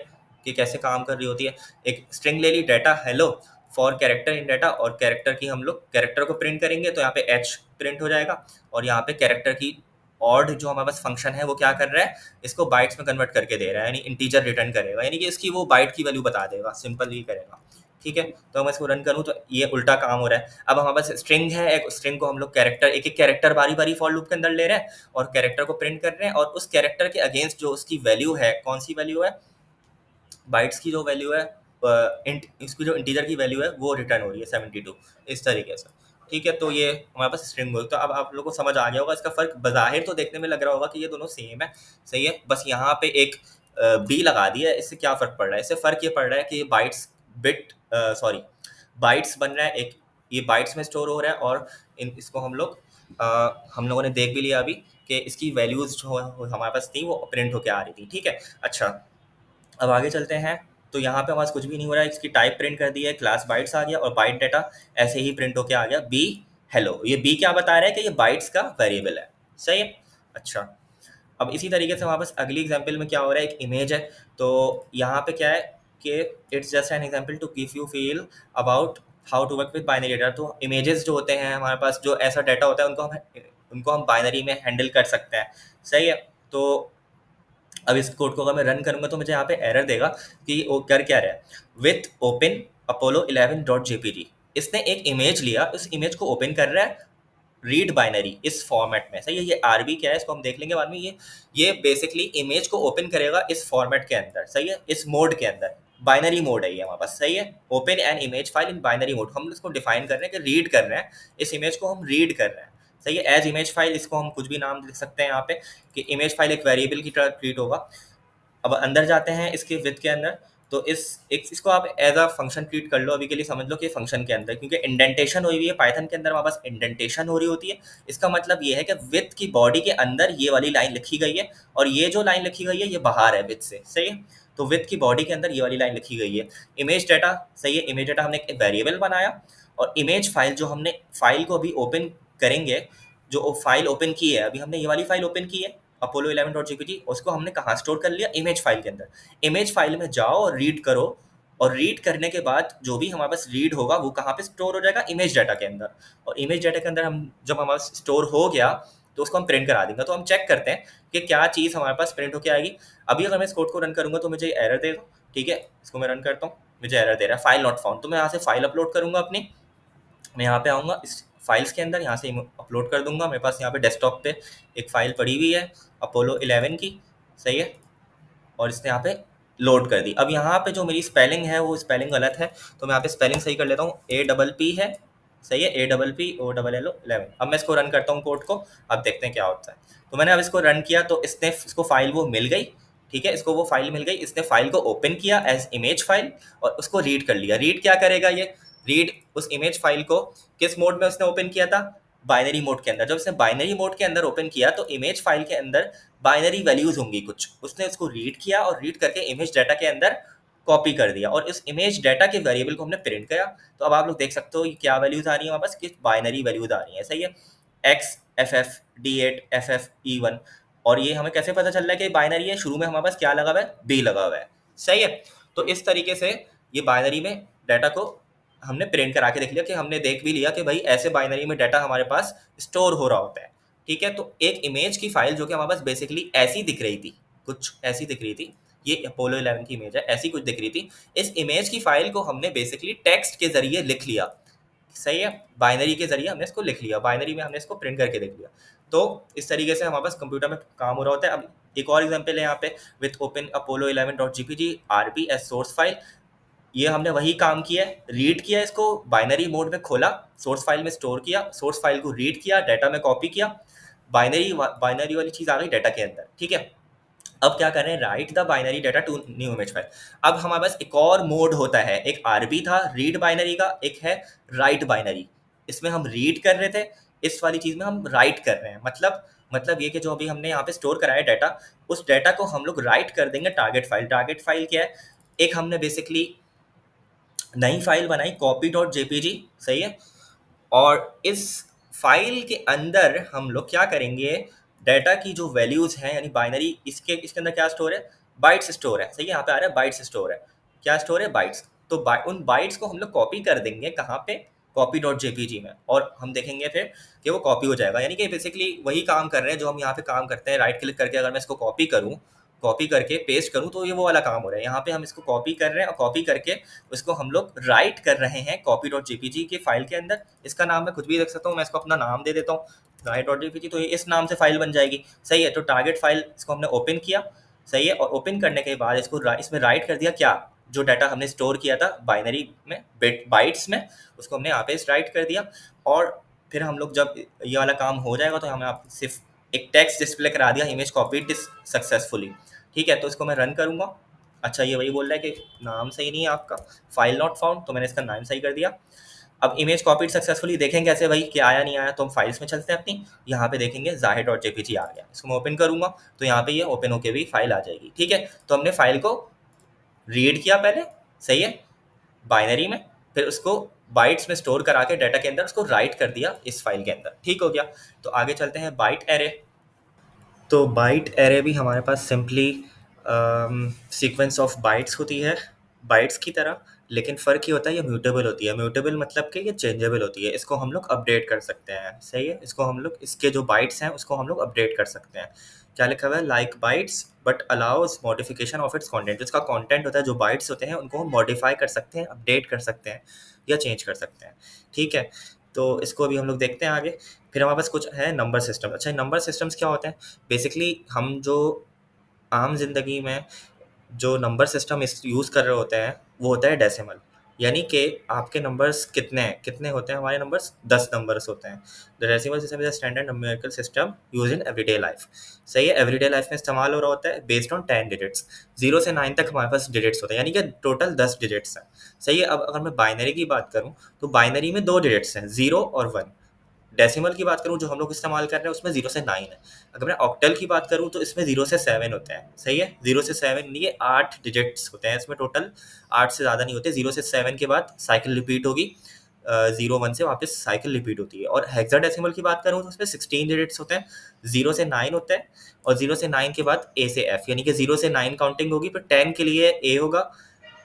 कि कैसे काम कर रही होती है। एक स्ट्रिंग ले ली, data hello for character in data, और कैरेक्टर की हम लोग कैरेक्टर को प्रिंट करेंगे तो यहाँ पे एच प्रिंट हो जाएगा, और यहाँ पे कैरेक्टर की ऑड जो हमारे पास फंक्शन है वो क्या कर रहा है, इसको बाइट्स में कन्वर्ट करके दे रहा है, यानी इंटीजर रिटर्न करेगा, यानी कि इसकी वो बाइट की वैल्यू बता देगा, सिंपल ही करेगा। ठीक है, तो मैं इसको रन करूँ तो ये उल्टा काम हो रहा है। अब हमारे पास स्ट्रिंग है, एक स्ट्रिंग को हम लोग कैरेक्टर, एक एक कैरेक्टर बारी बारी फॉर लूप के अंदर ले रहे हैं और कैरेक्टर को प्रिंट कर रहे हैं, और उस कैरेक्टर के अगेंस्ट जो उसकी वैल्यू है, कौन सी वैल्यू है, बाइट्स की जो वैल्यू है, इसकी जो इंटीजर की वैल्यू है वो रिटर्न हो रही है 72, इस तरीके से। ठीक है, तो ये हमारे पास स्ट्रिंग बोल, तो अब आप लोगों को समझ आ गया होगा इसका फर्क। बज़ाहिर तो देखने में लग रहा होगा कि ये दोनों सेम है, सही है, बस यहाँ पे एक बी लगा दिया है। इससे क्या फ़र्क पड़ रहा है, इससे फ़र्क ये पड़ रहा है कि ये बाइट्स बिट सॉरी बाइट्स बन रहा है एक, ये बाइट्स में स्टोर हो रहा है, और इसको हम लोगों ने देख भी लिया अभी कि इसकी वैल्यूज़ जो हमारे पास थी वो प्रिंट होके आ रही थी। ठीक है, अच्छा, अब आगे चलते हैं। तो यहाँ पे हमारे पास कुछ भी नहीं हो रहा है, इसकी टाइप प्रिंट कर दी है, क्लास बाइट्स आ गया, और बाइट डाटा ऐसे ही प्रिंट होके आ गया, बी हेलो। ये बी क्या बता रहा है कि ये बाइट्स का वेरिएबल है, सही है। अच्छा, अब इसी तरीके से हमारे पास अगली एग्जांपल में क्या हो रहा है, एक इमेज है। तो यहाँ पे क्या है कि it's just an example to give you feel about how to work with binary data. तो इमेजेस जो होते हैं हमारे पास, जो ऐसा डाटा होता है, उनको हम बाइनरी में हैंडल कर सकते हैं, सही है। तो अब इस कोड को अगर मैं रन करूंगा तो मुझे यहाँ पे एरर देगा कि वो कर क्या रहा है, विथ ओपन अपोलो 11.jpg। इसने एक इमेज लिया, उस इमेज को ओपन कर रहा है रीड बाइनरी इस फॉर्मेट में, सही है। ये आरबी क्या है इसको हम देख लेंगे बाद में। ये बेसिकली इमेज को ओपन करेगा इस फॉर्मेट के अंदर, सही है, इस मोड के अंदर। बाइनरी मोड है ये हमारे पास, सही है। Open an image file in binary mode, हम इसको डिफाइन कर रहे हैं कि रीड कर रहे हैं, इस इमेज को हम रीड कर रहे हैं, सही है। एज इमेज फाइल, इसको हम कुछ भी नाम लिख सकते हैं यहाँ पे कि इमेज फाइल एक वेरिएबल की तरह ट्रीट होगा। अब अंदर जाते हैं इसके विद के अंदर, तो इसको आप एज अ फंक्शन ट्रीट कर लो, अभी के लिए समझ लो कि फंक्शन के अंदर, क्योंकि इंडेंटेशन हुई हुई है पाइथन के अंदर, हमारे पास इंडेंटेशन हो रही होती है। इसका मतलब ये है कि विद की बॉडी के अंदर ये वाली लाइन लिखी गई है, और ये जो लाइन लिखी गई है ये बाहर है विद से, सही है। तो विद की बॉडी के अंदर ये वाली लाइन लिखी गई है। इमेज डाटा, सही है, इमेज डाटा हमने एक वेरिएबल बनाया, और इमेज फाइल जो हमने फाइल को अभी ओपन करेंगे, जो फाइल ओपन की है अभी हमने, ये वाली फाइल ओपन की है अपोलो 11.jpg, उसको हमने कहाँ स्टोर कर लिया, इमेज फाइल के अंदर। इमेज फाइल में जाओ और रीड करो, और रीड करने के बाद जो भी हमारे पास रीड होगा वो कहाँ पे स्टोर हो जाएगा, इमेज डाटा के अंदर। और इमेज डाटा के अंदर हम जब हमारे पास स्टोर हो गया तो उसको हम प्रिंट करा देंगे। तो हम चेक करते हैं कि क्या चीज़ हमारे पास प्रिंट होकर आएगी। अभी अगर मैं इस कोड को रन करूंगा तो मुझे एरर देगा, ठीक है। इसको मैं रन करता हूँ, मुझे एरर दे रहा है, फाइल नॉट फाउंड। तो मैं यहाँ से फाइल अपलोड करूंगा अपनी, मैं यहाँ पे आऊँगा इस फाइल्स के अंदर, यहाँ से अपलोड कर दूंगा। मेरे पास यहाँ पे डेस्कटॉप पे एक फ़ाइल पड़ी हुई है अपोलो 11 की, सही है, और इसने यहाँ पे लोड कर दी। अब यहाँ पे जो मेरी स्पेलिंग है वो स्पेलिंग गलत है, तो मैं यहाँ पे स्पेलिंग सही कर लेता हूँ, APP है, सही है, APPOLLO 11। अब मैं इसको रन करता हूँ कोड को, अब देखते हैं क्या होता है। तो मैंने अब इसको रन किया तो इसने, इसको फाइल वो मिल गई, ठीक है, इसको वो फाइल मिल गई। इसने फाइल को ओपन किया एज इमेज फाइल और उसको रीड कर लिया। रीड क्या करेगा ये, रीड उस इमेज फाइल को किस मोड में उसने ओपन किया था, बाइनरी मोड के अंदर। जब उसने बाइनरी मोड के अंदर ओपन किया तो इमेज फाइल के अंदर बाइनरी वैल्यूज होंगी कुछ, उसने उसको रीड किया और रीड करके इमेज डाटा के अंदर कॉपी कर दिया, और इस इमेज डाटा के वेरिएबल को हमने प्रिंट किया। तो अब आप लोग देख सकते हो ये क्या वैल्यूज आ रही है वापस, किस बाइनरी वैल्यूज आ रही है, सही है, XFF D8FFE1। और ये हमें कैसे पता चल रहा है कि बाइनरी है, शुरू में हमारे पास क्या लगा हुआ है, बी लगा हुआ है, सही है। तो इस तरीके से ये बाइनरी में डाटा को हमने प्रिंट करा के देख लिया, कि हमने देख भी लिया कि भाई ऐसे बाइनरी में डाटा हमारे पास स्टोर हो रहा होता है, ठीक है। तो एक इमेज की फाइल जो कि हमारे पास बेसिकली ऐसी दिख रही थी, कुछ ऐसी दिख रही थी, ये अपोलो 11 की इमेज है, ऐसी कुछ दिख रही थी। इस इमेज की फाइल को हमने बेसिकली टेक्स्ट के जरिए लिख लिया, सही है, बाइनरी के जरिए हमने इसको लिख लिया, बाइनरी में हमने इसको प्रिंट करके देख लिया। तो इस तरीके से हमारे पास कंप्यूटर में काम हो रहा होता है। अब एक और एग्जांपल है यहाँ पे, with open Apollo 11.jpg RP as source file. ये हमने वही काम किया है, रीड किया, इसको बाइनरी मोड में खोला, सोर्स फाइल में स्टोर किया, सोर्स फाइल को रीड किया, डाटा में कॉपी किया, बाइनरी वाली चीज़ आ गई डाटा के अंदर, ठीक है। अब क्या कर रहे हैं, write the binary data to new image file. अब हमारे पास एक और मोड होता है, एक आरबी था रीड बाइनरी का, एक है राइट बाइनरी। इसमें हम रीड कर रहे थे, इस वाली चीज़ में हम राइट कर रहे हैं। मतलब ये कि जो अभी हमने यहाँ पे स्टोर करा है डाटा, उस डाटा को हम लोग राइट कर देंगे टारगेट फाइल। टारगेट फाइल क्या है? एक हमने बेसिकली नई फाइल बनाई कॉपी डॉट जेपीजी, सही है। और इस फाइल के अंदर हम लोग क्या करेंगे, डाटा की जो वैल्यूज हैं यानी बाइनरी, इसके अंदर क्या स्टोर है, बाइट्स स्टोर है, सही है। यहाँ पे आ रहा है बाइट्स स्टोर है, क्या स्टोर है, बाइट्स। तो उन बाइट्स को हम लोग कॉपी कर देंगे कहाँ पे, कॉपी डॉट जेपीजी में, और हम देखेंगे फिर कि वो कॉपी हो जाएगा। यानी कि बेसिकली वही काम कर रहे हैं जो हम यहाँ पे काम करते हैं। राइट क्लिक करके अगर मैं इसको कॉपी करूँ, कॉपी करके पेस्ट करूँ, तो ये वो वाला काम हो रहा है। यहाँ पे हम इसको कॉपी कर रहे हैं और कॉपी करके उसको हम लोग राइट कर रहे हैं कॉपी डॉट जेपीजी के फाइल के अंदर। इसका नाम मैं कुछ भी देख सकता हूँ, मैं इसको अपना नाम दे देता हूँ राइट डॉट जेपीजी, तो ये इस नाम से फाइल बन जाएगी, सही है। तो टारगेट फाइल इसको हमने ओपन किया, सही है, और ओपन करने के बाद इसको इसमें राइट कर दिया क्या, जो डाटा हमने स्टोर किया था बाइनरी में, बाइट्स में, उसको हमने यहाँ पे राइट कर दिया। और फिर हम लोग जब ये वाला काम हो जाएगा तो हमें आप सिर्फ एक टेक्स्ट डिस्प्ले करा दिया, इमेज कॉपीड सक्सेसफुली, ठीक है। तो इसको मैं रन करूँगा। अच्छा, ये वही बोल रहा है कि नाम सही नहीं है आपका, फाइल नॉट फाउंड, तो मैंने इसका नाम सही कर दिया। अब इमेज कॉपीड सक्सेसफुली देखेंगे कैसे भाई कि आया नहीं आया, तो हम फाइल्स में चलते हैं अपनी, यहाँ पे देखेंगे जाहिर डॉट जेपीजी आ गया। इसको मैं ओपन करूँगा तो यहाँ पे ये ओपन होके भी फाइल आ जाएगी, ठीक है। तो हमने फाइल को रीड किया पहले, सही है, बाइनरी में, फिर उसको बाइट्स में स्टोर करा के डाटा के अंदर उसको राइट कर दिया इस फाइल के अंदर, ठीक हो गया। तो आगे चलते हैं बाइट एरे। तो बाइट एरे भी हमारे पास सिंपली सीक्वेंस ऑफ बाइट्स होती है, बाइट्स की तरह, लेकिन फ़र्क ये होता है ये म्यूटेबल होती है। म्यूटेबल मतलब कि ये चेंजेबल होती है, इसको हम लोग अपडेट कर सकते हैं, सही है। इसको हम लोग, इसके जो बाइट्स हैं उसको हम लोग अपडेट कर सकते हैं। क्या लिखा हुआ है, like bytes but allows modification of its content. जिसका कंटेंट होता है, जो बाइट्स होते हैं, उनको हम मॉडिफाई कर सकते हैं, अपडेट कर सकते हैं या चेंज कर सकते हैं, ठीक है। तो इसको अभी हम लोग देखते हैं आगे। फिर हमारे पास कुछ है नंबर सिस्टम। अच्छा, नंबर सिस्टम्स क्या होते हैं? बेसिकली हम जो आम ज़िंदगी में जो नंबर सिस्टम इस यूज़ कर रहे होते हैं वो होता है डेसिमल। यानी कि आपके नंबर्स कितने हैं, कितने होते हैं हमारे नंबर्स, 10 नंबर्स होते हैं। The decimal system is a standard numerical system use in everyday life, सही है। एवरीडे लाइफ में इस्तेमाल हो रहा होता है बेस्ड ऑन 10 डिजिट्स। 0 से 9 तक हमारे पास डिजिट्स होते हैं, यानी कि टोटल 10 डिजिट्स हैं, सही है। अब अगर मैं बाइनरी की बात करूँ तो बाइनरी में 2 डिजिट्स हैं, 0 और 1। डेसिमल की बात करूँ जो हम लोग इस्तेमाल कर रहे हैं उसमें 0 से 9 है। अगर मैं ऑक्टल की बात करूँ तो इसमें 0 से 7 होते हैं, सही है। 0 से 7 ये 8 डिजिट्स होते हैं इसमें टोटल, 8 से ज़्यादा नहीं होते। 0 से 7 के बाद साइकिल रिपीट होगी, 0 1 से वापस साइकिल रिपीट होती है। और हेक्साडेसिमल की बात करूँ तो उसमें 16 डिजिट्स होते हैं, 0 से 9 होते हैं, और 0 से 9 के बाद ए से एफ, यानी कि 0 से 9 काउंटिंग होगी, फिर 10 के लिए ए होगा,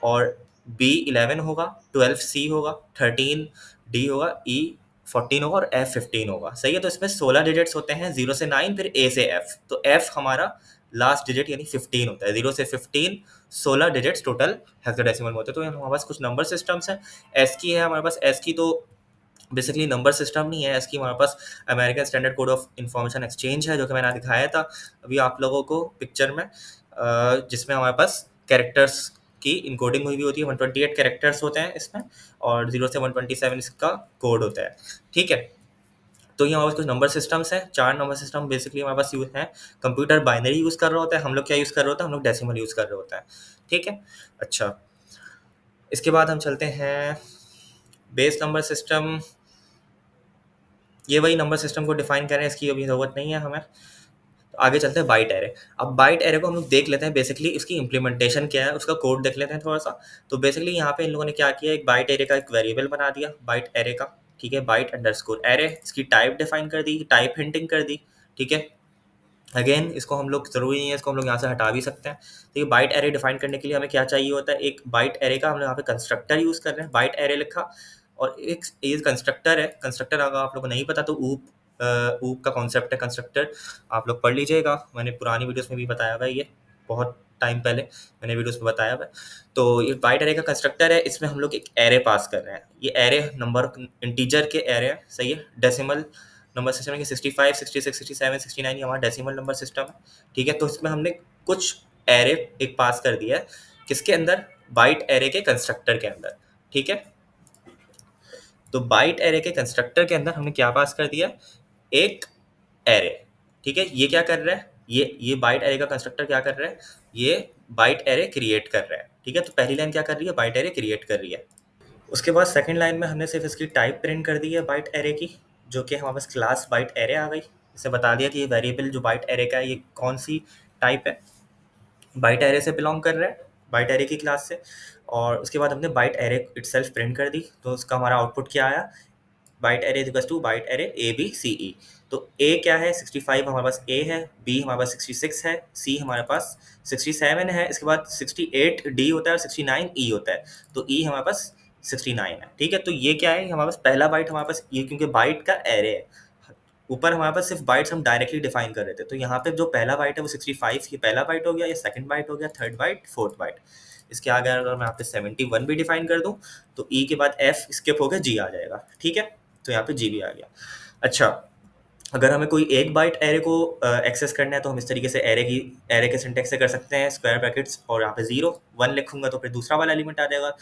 और बी 11 होगा, 12 सी होगा, 13 डी होगा, ई 14 होगा, और एफ 15 होगा, सही है। तो इसमें 16 डिजिट्स होते हैं, 0 से 9, फिर ए से एफ। तो एफ हमारा लास्ट डिजिट यानी 15 होता है। 0 से 15 16 डिजिट्स टोटल हेक्साडेसिमल में होते हैं। तो हमारे पास कुछ नंबर सिस्टम्स हैं। एस की है हमारे पास, एस की तो बेसिकली नंबर सिस्टम नहीं है, एस की हमारे पास American standard code of information exchange है, जो कि मैंने दिखाया था अभी आप लोगों को पिक्चर में, जिसमें हमारे पास कैरेक्टर्स की इनकोडिंग हुई भी होती है। 128 कैरेक्टर्स होते हैं इसमें, और 0 से 127 इसका कोड होता है, ठीक है। तो ये हमारे पास कुछ नंबर सिस्टम्स हैं, 4 नंबर सिस्टम बेसिकली हमारे पास यूज हैं। कंप्यूटर बाइनरी यूज़ कर रहा होता है, हम लोग क्या यूज़ कर रहे होते हैं, हम लोग डेसिमल यूज़ कर रहे होते हैं, ठीक है। अच्छा, इसके बाद हम चलते हैं बेस नंबर सिस्टम। ये वही नंबर सिस्टम को डिफाइन कर रहे हैं, इसकी अभी ज़रूरत नहीं है हमें। तो आगे चलते हैं बाइट एरे। अब बाइट एरे को हम लोग देख लेते हैं, बेसिकली इसकी इंप्लीमेंटेशन क्या है, उसका कोड देख लेते हैं थोड़ा सा। तो बेसिकली यहाँ पे इन लोगों ने क्या किया, एक बाइट एरे का एक वेरिएबल बना दिया बाइट एरे का, ठीक है, बाइट अंडरस्कोर एरे। इसकी टाइप डिफाइन कर दी, टाइप हिंटिंग कर दी, ठीक है। अगेन इसको हम लोग, ज़रूरी नहीं है, इसको हम लोग यहाँ से हटा भी सकते हैं। तो ये बाइट एरे डिफाइन करने के लिए हमें क्या चाहिए होता है, एक बाइट एरे का हम लोग यहाँ पे कंस्ट्रक्टर यूज़ कर रहे हैं, बाइट एरे लिखा, और एक ये कंस्ट्रक्टर है। कंस्ट्रक्टर अगर आप लोगों को नहीं पता तो ऊप का कॉन्सेप्ट है कंस्ट्रक्टर, आप लोग पढ़ लीजिएगा, मैंने पुरानी वीडियोस में भी बताया हुआ है, ये बहुत टाइम पहले मैंने वीडियोस में बताया हुआ है। तो ये बाइट एरे का कंस्ट्रक्टर है, इसमें हम लोग एक एरे पास कर रहे हैं। ये एरे नंबर इंटीजर के एरे है, सही है। डेसिमल नंबर सिस्टम है कि 65, 66, 67, 69 ये हमारा डेसिमल नंबर सिस्टम है, ठीक है। तो इसमें हमने कुछ एरे एक पास कर दिया है, किसके अंदर, बाइट एरे के कंस्ट्रक्टर के अंदर, ठीक है। तो बाइट एरे के कंस्ट्रक्टर के अंदर हमने क्या पास कर दिया, एक एरे, ठीक है। ये क्या कर रहा है, ये बाइट एरे का कंस्ट्रक्टर क्या कर रहा है, ये बाइट एरे क्रिएट कर रहा है, ठीक है। तो पहली लाइन क्या कर रही है, बाइट एरे क्रिएट कर रही है। उसके बाद सेकंड लाइन में हमने सिर्फ इसकी टाइप प्रिंट कर दी है बाइट एरे की, जो कि हमारे पास क्लास बाइट एरे आ गई। इसे बता दिया कि ये वेरिएबल जो बाइट एरे का है ये कौन सी टाइप है, बाइट एरे से बिलोंग कर रहा है, बाइट एरे की क्लास से। और उसके बाद हमने बाइट एरे इटसेल्फ प्रिंट कर दी, तो उसका हमारा आउटपुट क्या आया, byte array equals to byte array A B C E. तो ए क्या है, 65 हमारे पास ए है, बी हमारे पास 66 है, सी हमारे पास 67 है, इसके बाद 68 डी होता है और 69 ई होता है, तो ई हमारे पास 69 है। ठीक है, तो ये क्या है हमारे पास पहला बाइट हमारे पास ये, क्योंकि बाइट का एरे है, ऊपर हमारे पास सिर्फ बाइट्स हम डायरेक्टली डिफाइन कर रहे थे, तो यहाँ पे जो पहला बाइट है वो 65 ये पहला बाइट हो गया, ये सेकंड बाइट हो गया, थर्ड बाइट, फोर्थ बाइट। इसके आगे अगर मैं यहाँ पे 71 भी डिफाइन कर दूं तो ई के बाद एफ स्किप होकर जी आ जाएगा। ठीक है, तो यहाँ पे जी भी आ गया। अच्छा, अगर हमें कोई एक बाइट एरे को एक्सेस करना है तो हम इस तरीके से एरे के सिंटेक्स से कर सकते हैं, स्क्वायर ब्रैकेट्स और यहाँ पे 0 1 लिखूंगा तो फिर दूसरा वाला एलिमेंट आ जाएगा,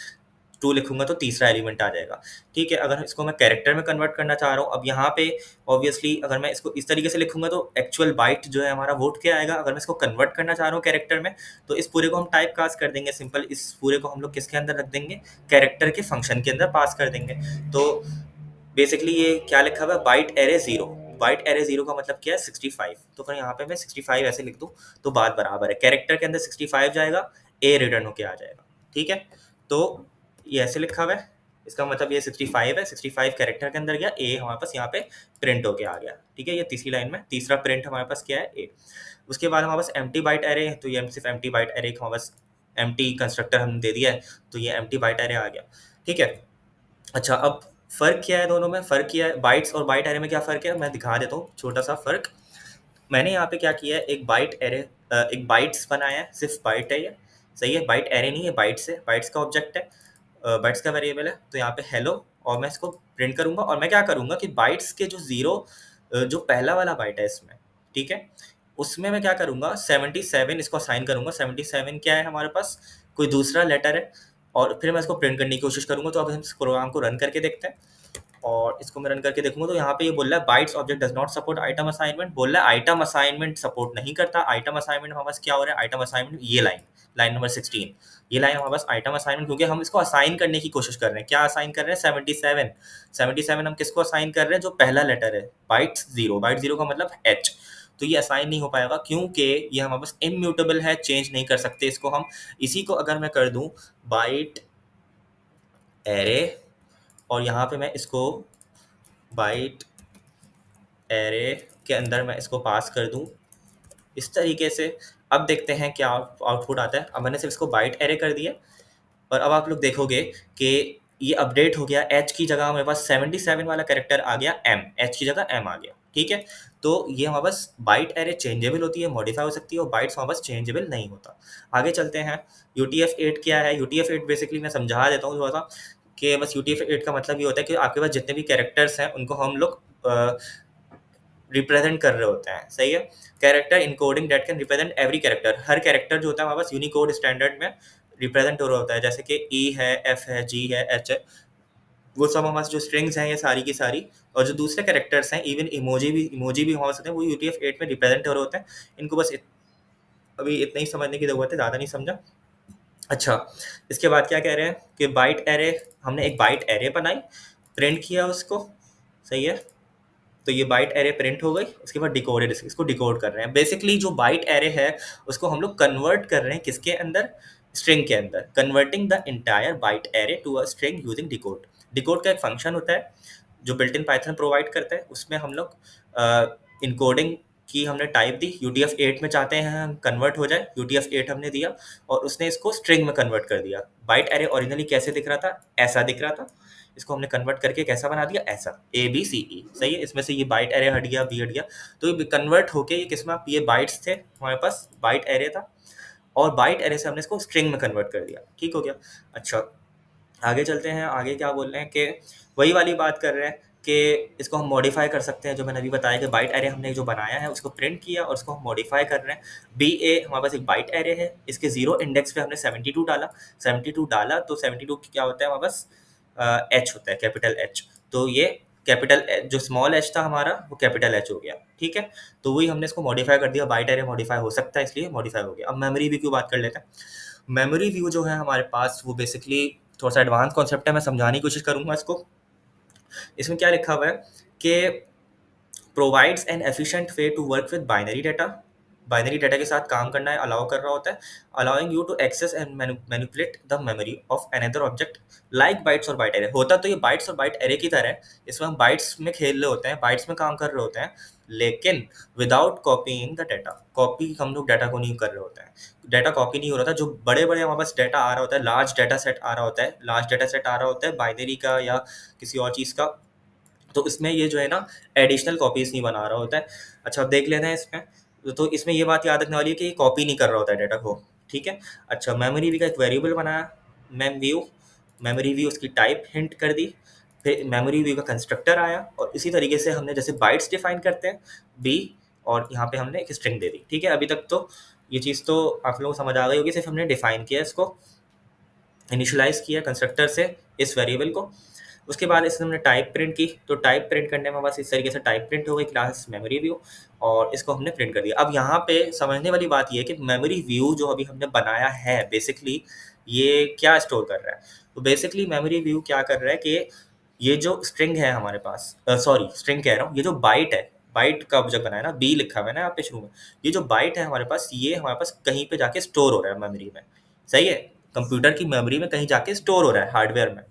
2 लिखूंगा तो तीसरा एलिमेंट आ जाएगा। ठीक है, अगर इसको मैं कैरेक्टर में कन्वर्ट करना चाह रहा हूँ, अब यहाँ पे ऑब्वियसली अगर मैं इसको इस तरीके से लिखूंगा तो एक्चुअल बाइट जो है हमारा वोट क्या आएगा। अगर मैं इसको कन्वर्ट करना चाह रहा हूँ कैरेक्टर में, तो इस पूरे को हम टाइप कास्ट कर देंगे सिंपल, इस पूरे को हम लोग किसके अंदर रख देंगे, कैरेक्टर के फंक्शन के अंदर पास कर देंगे। तो बेसिकली ये क्या लिखा हुआ है, बाइट एरे 0, बाइट एरे 0 का मतलब क्या है 65, तो फिर यहाँ पे मैं 65 ऐसे लिख दूँ तो बात बराबर है, कैरेक्टर के अंदर 65 जाएगा, ए रिटर्न होके आ जाएगा। ठीक है, तो ये ऐसे लिखा हुआ है, इसका मतलब ये 65 है, 65 कैरेक्टर के अंदर गया, ए हमारे पास यहाँ पे प्रिंट होके आ गया। ठीक है, ये तीसरी लाइन में तीसरा प्रिंट हमारे पास क्या है, ए। उसके बाद हमारे पास एम्प्टी बाइट एरे है, तो ये सिर्फ एम्प्टी बाइट एरे हमारे पास एम्प्टी कंस्ट्रक्टर हमने दे दिया है, तो ये एम्प्टी बाइट एरे आ गया। ठीक है, अच्छा अब फ़र्क क्या है दोनों में, फ़र्क क्या है बाइट्स और बाइट एरे में, क्या फ़र्क है मैं दिखा देता हूँ छोटा सा फ़र्क। मैंने यहाँ पे क्या किया है, एक बाइट एरे एक बाइट्स बनाया है, सिर्फ बाइट है ये, सही है, बाइट एरे नहीं है, बाइट्स है, बाइट्स का ऑब्जेक्ट है, बाइट्स का वेरिएबल है, तो यहाँ पे हेलो और मैं इसको प्रिंट करूंगा। और मैं क्या करूंगा कि बाइट्स के जो जीरो जो पहला वाला बाइट है इसमें, ठीक है, उसमें मैं क्या करूंगा 77 इसको असाइन करूंगा। 77 क्या है हमारे पास, कोई दूसरा लेटर है, और फिर मैं इसको प्रिंट करने की कोशिश करूंगा। तो अब हम इस प्रोग्राम को रन करके देखते हैं, और इसको मैं रन करके देखूंगा तो यहाँ पे ये बोल रहा है bytes object does not support item assignment, बोल रहा है आइटम असाइनमेंट सपोर्ट नहीं करता। आइटम असाइनमेंट हमारे पास क्या हो रहा है, आइटम असाइनमेंट ये लाइन, लाइन नंबर 16, ये लाइन हमारे पास आइटम असाइनमेंट, क्योंकि हम इसको असाइन करने की कोशिश कर रहे हैं। क्या असाइन कर रहे हैं, 77, 77 हम किसको असाइन कर रहे हैं, जो पहला लेटर है, बाइट्स 0, बाइट 0 का मतलब एच। तो ये असाइन नहीं हो पाएगा क्योंकि ये हमारे पास इम्यूटेबल है, चेंज नहीं कर सकते इसको हम। इसी को अगर मैं कर दूं बाइट एरे, और यहाँ पे मैं इसको बाइट एरे के अंदर मैं इसको पास कर दूं इस तरीके से, अब देखते हैं क्या आउटपुट आता है। अब मैंने सिर्फ इसको बाइट एरे कर दिया, और अब आप लोग देखोगे कि ये अपडेट हो गया, एच की जगह हमारे पास 77 वाला कैरेक्टर आ गया, एम, एच की जगह एम आ गया। ठीक है, तो ये हमारे पास बाइट एरे चेंजेबल होती है, मॉडिफाई हो सकती है, और बाइट्स हमारे पास चेंजेबल नहीं होता। आगे चलते हैं, UTF-8 क्या है। UTF-8 बेसिकली मैं समझा देता हूँ थोड़ा सा, कि बस UTF-8 का मतलब ये होता है कि आपके पास जितने भी कैरेक्टर्स हैं उनको हम लोग रिप्रेजेंट कर रहे होते हैं, सही है। Character encoding that can represent every character, her character जो होता है हमारे पास यूनिकोड स्टैंडर्ड में रिप्रेजेंट हो रहा होता है, जैसे कि ई है, एफ है, जी है, एच है, वो सब हमारे पास जो स्ट्रिंग्स हैं ये सारी की सारी। और जो दूसरे कैरेक्टर्स हैं, इवन इमोजी भी हमारे साथ हैं, वो UTF-8 में रिप्रेजेंट हो रहे होते हैं। इनको बस अभी इतना ही समझने की जरूरत है, ज़्यादा नहीं समझा। अच्छा, इसके बाद क्या कह रहे हैं कि बाइट एरे, हमने एक बाइट एरे बनाई, प्रिंट किया उसको, सही है, तो ये बाइट एरे प्रिंट हो गई। उसके बाद डिकोडेड, इसको डिकोड कर रहे हैं। बेसिकली जो बाइट एरे है उसको हम लोग कन्वर्ट कर रहे हैं किसके अंदर, स्ट्रिंग के अंदर, converting the entire byte array to a string using decode. Decode का एक फंक्शन होता है जो बिल्ट इन पाइथन प्रोवाइड करता है, उसमें हम लोग इनकोडिंग की हमने टाइप दी, UTF-8 में चाहते हैं हम कन्वर्ट हो जाए, UTF-8 हमने दिया और उसने इसको स्ट्रिंग में कन्वर्ट कर दिया। बाइट एरे ओरिजिनली कैसे दिख रहा था, ऐसा दिख रहा था, इसको हमने कन्वर्ट करके कैसा बना दिया, ऐसा, ABCE, सही है। इसमें से ये बाइट एरे हट गया, बी हट गया, तो ये कन्वर्ट होके ये किसमें, ये बाइट्स थे हमारे पास, बाइट एरे था, और बाइट एरे से हमने इसको स्ट्रिंग में कन्वर्ट कर दिया। ठीक हो गया। अच्छा, आगे चलते हैं, आगे क्या बोल रहे हैं कि वही वाली बात कर रहे हैं कि इसको हम मॉडिफाई कर सकते हैं, जो मैंने अभी बताया कि बाइट एरे हमने जो बनाया है उसको प्रिंट किया और उसको हम मॉडिफाई कर रहे हैं। BA हमारे पास एक बाइट एरे है, इसके 0 इंडेक्स पे हमने 72 डाला, 72 डाला तो 72 क्या होता है हमारे पास, एच होता है, कैपिटल एच। तो ये कैपिटल जो स्मॉल एच था हमारा वो कैपिटल एच हो गया। ठीक है, तो वही हमने इसको मॉडिफाई कर दिया, बाइट एरे मॉडिफाई हो सकता है इसलिए मॉडिफाई हो गया। अब मेमोरी व्यू की बात कर लेते हैं। मेमोरी व्यू जो है हमारे पास वो बेसिकली थोड़ा सा एडवांस कॉन्सेप्ट है, मैं समझाने की कोशिश करूँगा इसको। इसमें क्या लिखा हुआ है कि provides an efficient way to work with binary data. Binary data के साथ काम करना है अलाउ कर रहा होता है, allowing you to access and manipulate the memory of another object like bytes और बाइट एरे। होता तो ये बाइट्स और बाइट एरे की तरह है, इसमें हम बाइट्स में खेल रहे होते हैं, बाइट्स में काम कर रहे होते हैं, लेकिन without copying the data. Copy हम लोग डाटा को नहीं कर रहे होते हैं, डाटा कॉपी नहीं हो रहा था। जो बड़े बड़े हमारे पास डाटा आ रहा होता है, लार्ज डाटा सेट आ रहा होता है, लार्ज डाटा सेट आ रहा होता है बाइनरी का या किसी और चीज़ का, तो इसमें ये जो है ना एडिशनल कॉपीज नहीं बना रहा होता है। अच्छा अब देख लेते हैं इसमें, तो इसमें ये बात याद रखने वाली है कि ये कॉपी नहीं कर रहा होता है डाटा को, ठीक है। अच्छा मेमोरी व्यू का एक वेरिएबल बनाया, मेम व्यू, मेमोरी व्यू उसकी टाइप हिंट कर दी, फिर मेमोरी व्यू का कंस्ट्रक्टर आया, और इसी तरीके से हमने जैसे बाइट्स डिफाइन करते हैं बी, और यहाँ पे हमने एक स्ट्रिंग दे दी, ठीक है। अभी तक तो ये चीज़ तो आप लोगों को समझ आ गई होगी, सिर्फ हमने डिफाइन किया इसको, इनिशियलाइज किया कंस्ट्रक्टर से इस वेरिएबल को। उसके बाद इसमें हमने टाइप प्रिंट की, तो टाइप प्रिंट करने में बस इस तरीके से टाइप प्रिंट हो गई क्लास मेमोरी व्यू, और इसको हमने प्रिंट कर दिया। अब यहाँ पे समझने वाली बात ये है कि मेमोरी व्यू जो अभी हमने बनाया है बेसिकली ये क्या स्टोर कर रहा है। तो बेसिकली मेमोरी व्यू क्या कर रहा है कि ये जो स्ट्रिंग है हमारे पास, सॉरी स्ट्रिंग कह रहा हूँ, ये जो बाइट है, बाइट का ऑब्जेक्ट बनाया ना, बी लिखा हुआ है ना यहाँ पे शुरू में, ये जो बाइट है हमारे पास, ये हमारे पास कहीं पे जाके स्टोर हो रहा है मेमोरी में, सही है। कंप्यूटर की मेमोरी में कहीं जाके स्टोर हो रहा है, हार्डवेयर में,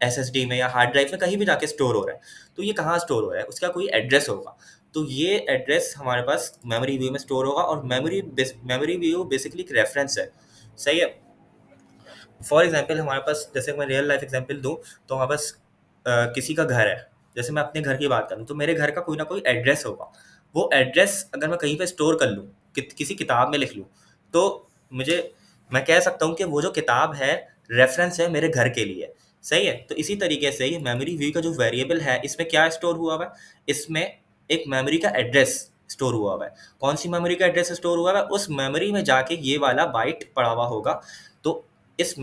एसएसडी में या हार्ड ड्राइव में कहीं भी जाके स्टोर हो रहा है। तो ये कहाँ स्टोर हो रहा है, उसका कोई एड्रेस होगा, तो ये एड्रेस हमारे पास मेमोरी व्यू में स्टोर होगा। और मेमोरी व्यू बेसिकली एक रेफरेंस है, सही है। फॉर एग्जाम्पल हमारे पास, जैसे मैं रियल लाइफ एग्जाम्पल दूँ, तो हमारे पास किसी का घर है, जैसे मैं अपने घर की बात करूँ तो मेरे घर का कोई ना कोई एड्रेस होगा। वो एड्रेस अगर मैं कहीं पे स्टोर कर लूँ, किसी किताब में लिख लूँ, तो मुझे, मैं कह सकता हूँ कि वो जो किताब है रेफरेंस है मेरे घर के लिए, सही है। तो इसी तरीके से ये मेमोरी व्यू का जो वेरिएबल है, इसमें क्या स्टोर हुआ हुआ है, इसमें एक मेमोरी का एड्रेस स्टोर हुआ हुआ है। कौन सी मेमोरी का एड्रेस स्टोर हुआ हुआ है, उस मेमोरी में जाके ये वाला बाइट पड़ा हुआ होगा। तो इस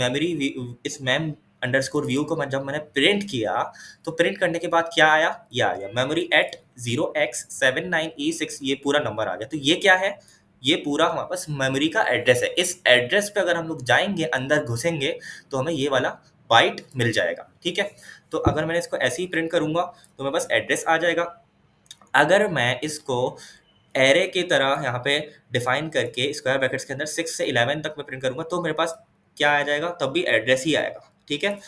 मैम अंडरस्कोर व्यू को जब मैंने प्रिंट किया, तो प्रिंट करने के बाद क्या आया, ये आ गया मेमोरी एट 0x79E6, ये पूरा नंबर आ गया। तो ये क्या है, ये पूरा हमारे पास मेमोरी का एड्रेस है। इस एड्रेस पे अगर हम लोग जाएंगे, अंदर घुसेंगे, तो हमें ये वाला बाइट मिल जाएगा, ठीक है। तो अगर मैं इसको ऐसे ही प्रिंट करूंगा तो मेरे पास एड्रेस आ जाएगा। अगर मैं इसको एरे की तरह यहाँ पे डिफाइन करके स्क्वायर ब्रैकेट्स के अंदर 6 से 11 तक मैं प्रिंट करूंगा, तो मेरे पास क्या आ जाएगा, तब भी एड्रेस ही आएगा, ठीक है।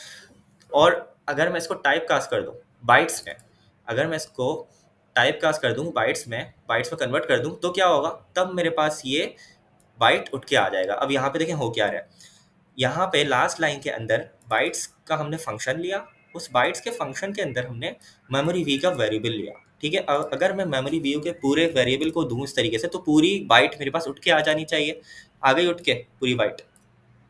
और अगर मैं इसको टाइप कास्ट कर दूँ बाइट्स में, अगर मैं इसको टाइप कास्ट कर दूँ बाइट्स में कन्वर्ट कर दूँ, तो क्या होगा, तब मेरे पास ये बाइट उठ के आ जाएगा। अब यहाँ पे देखें हो क्या रहा है, यहाँ पे लास्ट लाइन के अंदर बाइट्स का हमने फंक्शन लिया, उस बाइट्स के फंक्शन के अंदर हमने मेमोरी वी का वेरिएबल लिया, ठीक है। अगर मैं मेमोरी वी के पूरे वेरिएबल को दूं इस तरीके से, तो पूरी बाइट मेरे पास उठ के आ जानी चाहिए, आ गई उठ के पूरी बाइट,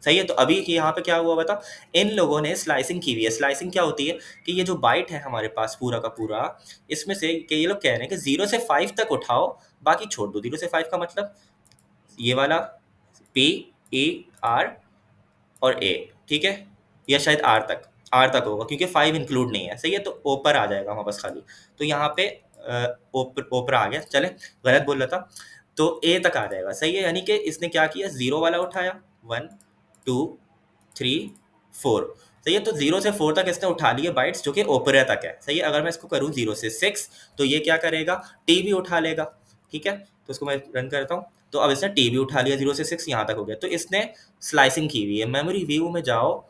सही है। तो अभी यहाँ पे क्या हुआ बता, इन लोगों ने स्लाइसिंग की हुई है। स्लाइसिंग क्या होती है कि ये जो बाइट है हमारे पास पूरा का पूरा, इसमें से कि ये लोग कह रहे हैं कि 0 से 5 तक उठाओ, बाकी छोड़ दो। 0 से 5 का मतलब ये वाला P E R और ए, ठीक है, या शायद आर तक होगा क्योंकि 5 इंक्लूड नहीं है, सही है। तो ओपर आ जाएगा हमारे पास खाली, तो यहाँ पे ओपर आ गया, चले गलत बोल रहा था, तो ए तक आ जाएगा, सही है। यानी कि इसने क्या किया, 0 वाला उठाया, 1 2 3 4, सही है। तो 0 से 4 तक इसने उठा लिए बाइट्स जो कि ओपरा तक है, सही है। अगर मैं इसको करूँ 0 से 6, तो ये क्या करेगा, टी भी उठा लेगा, ठीक है। तो इसको मैं रन करता हूँ, तो अब इसने टी भी उठा लिया, 0 से 6 यहाँ तक हो गया। तो इसने स्लाइसिंग की हुई है। मेमोरी व्यू में जाओ,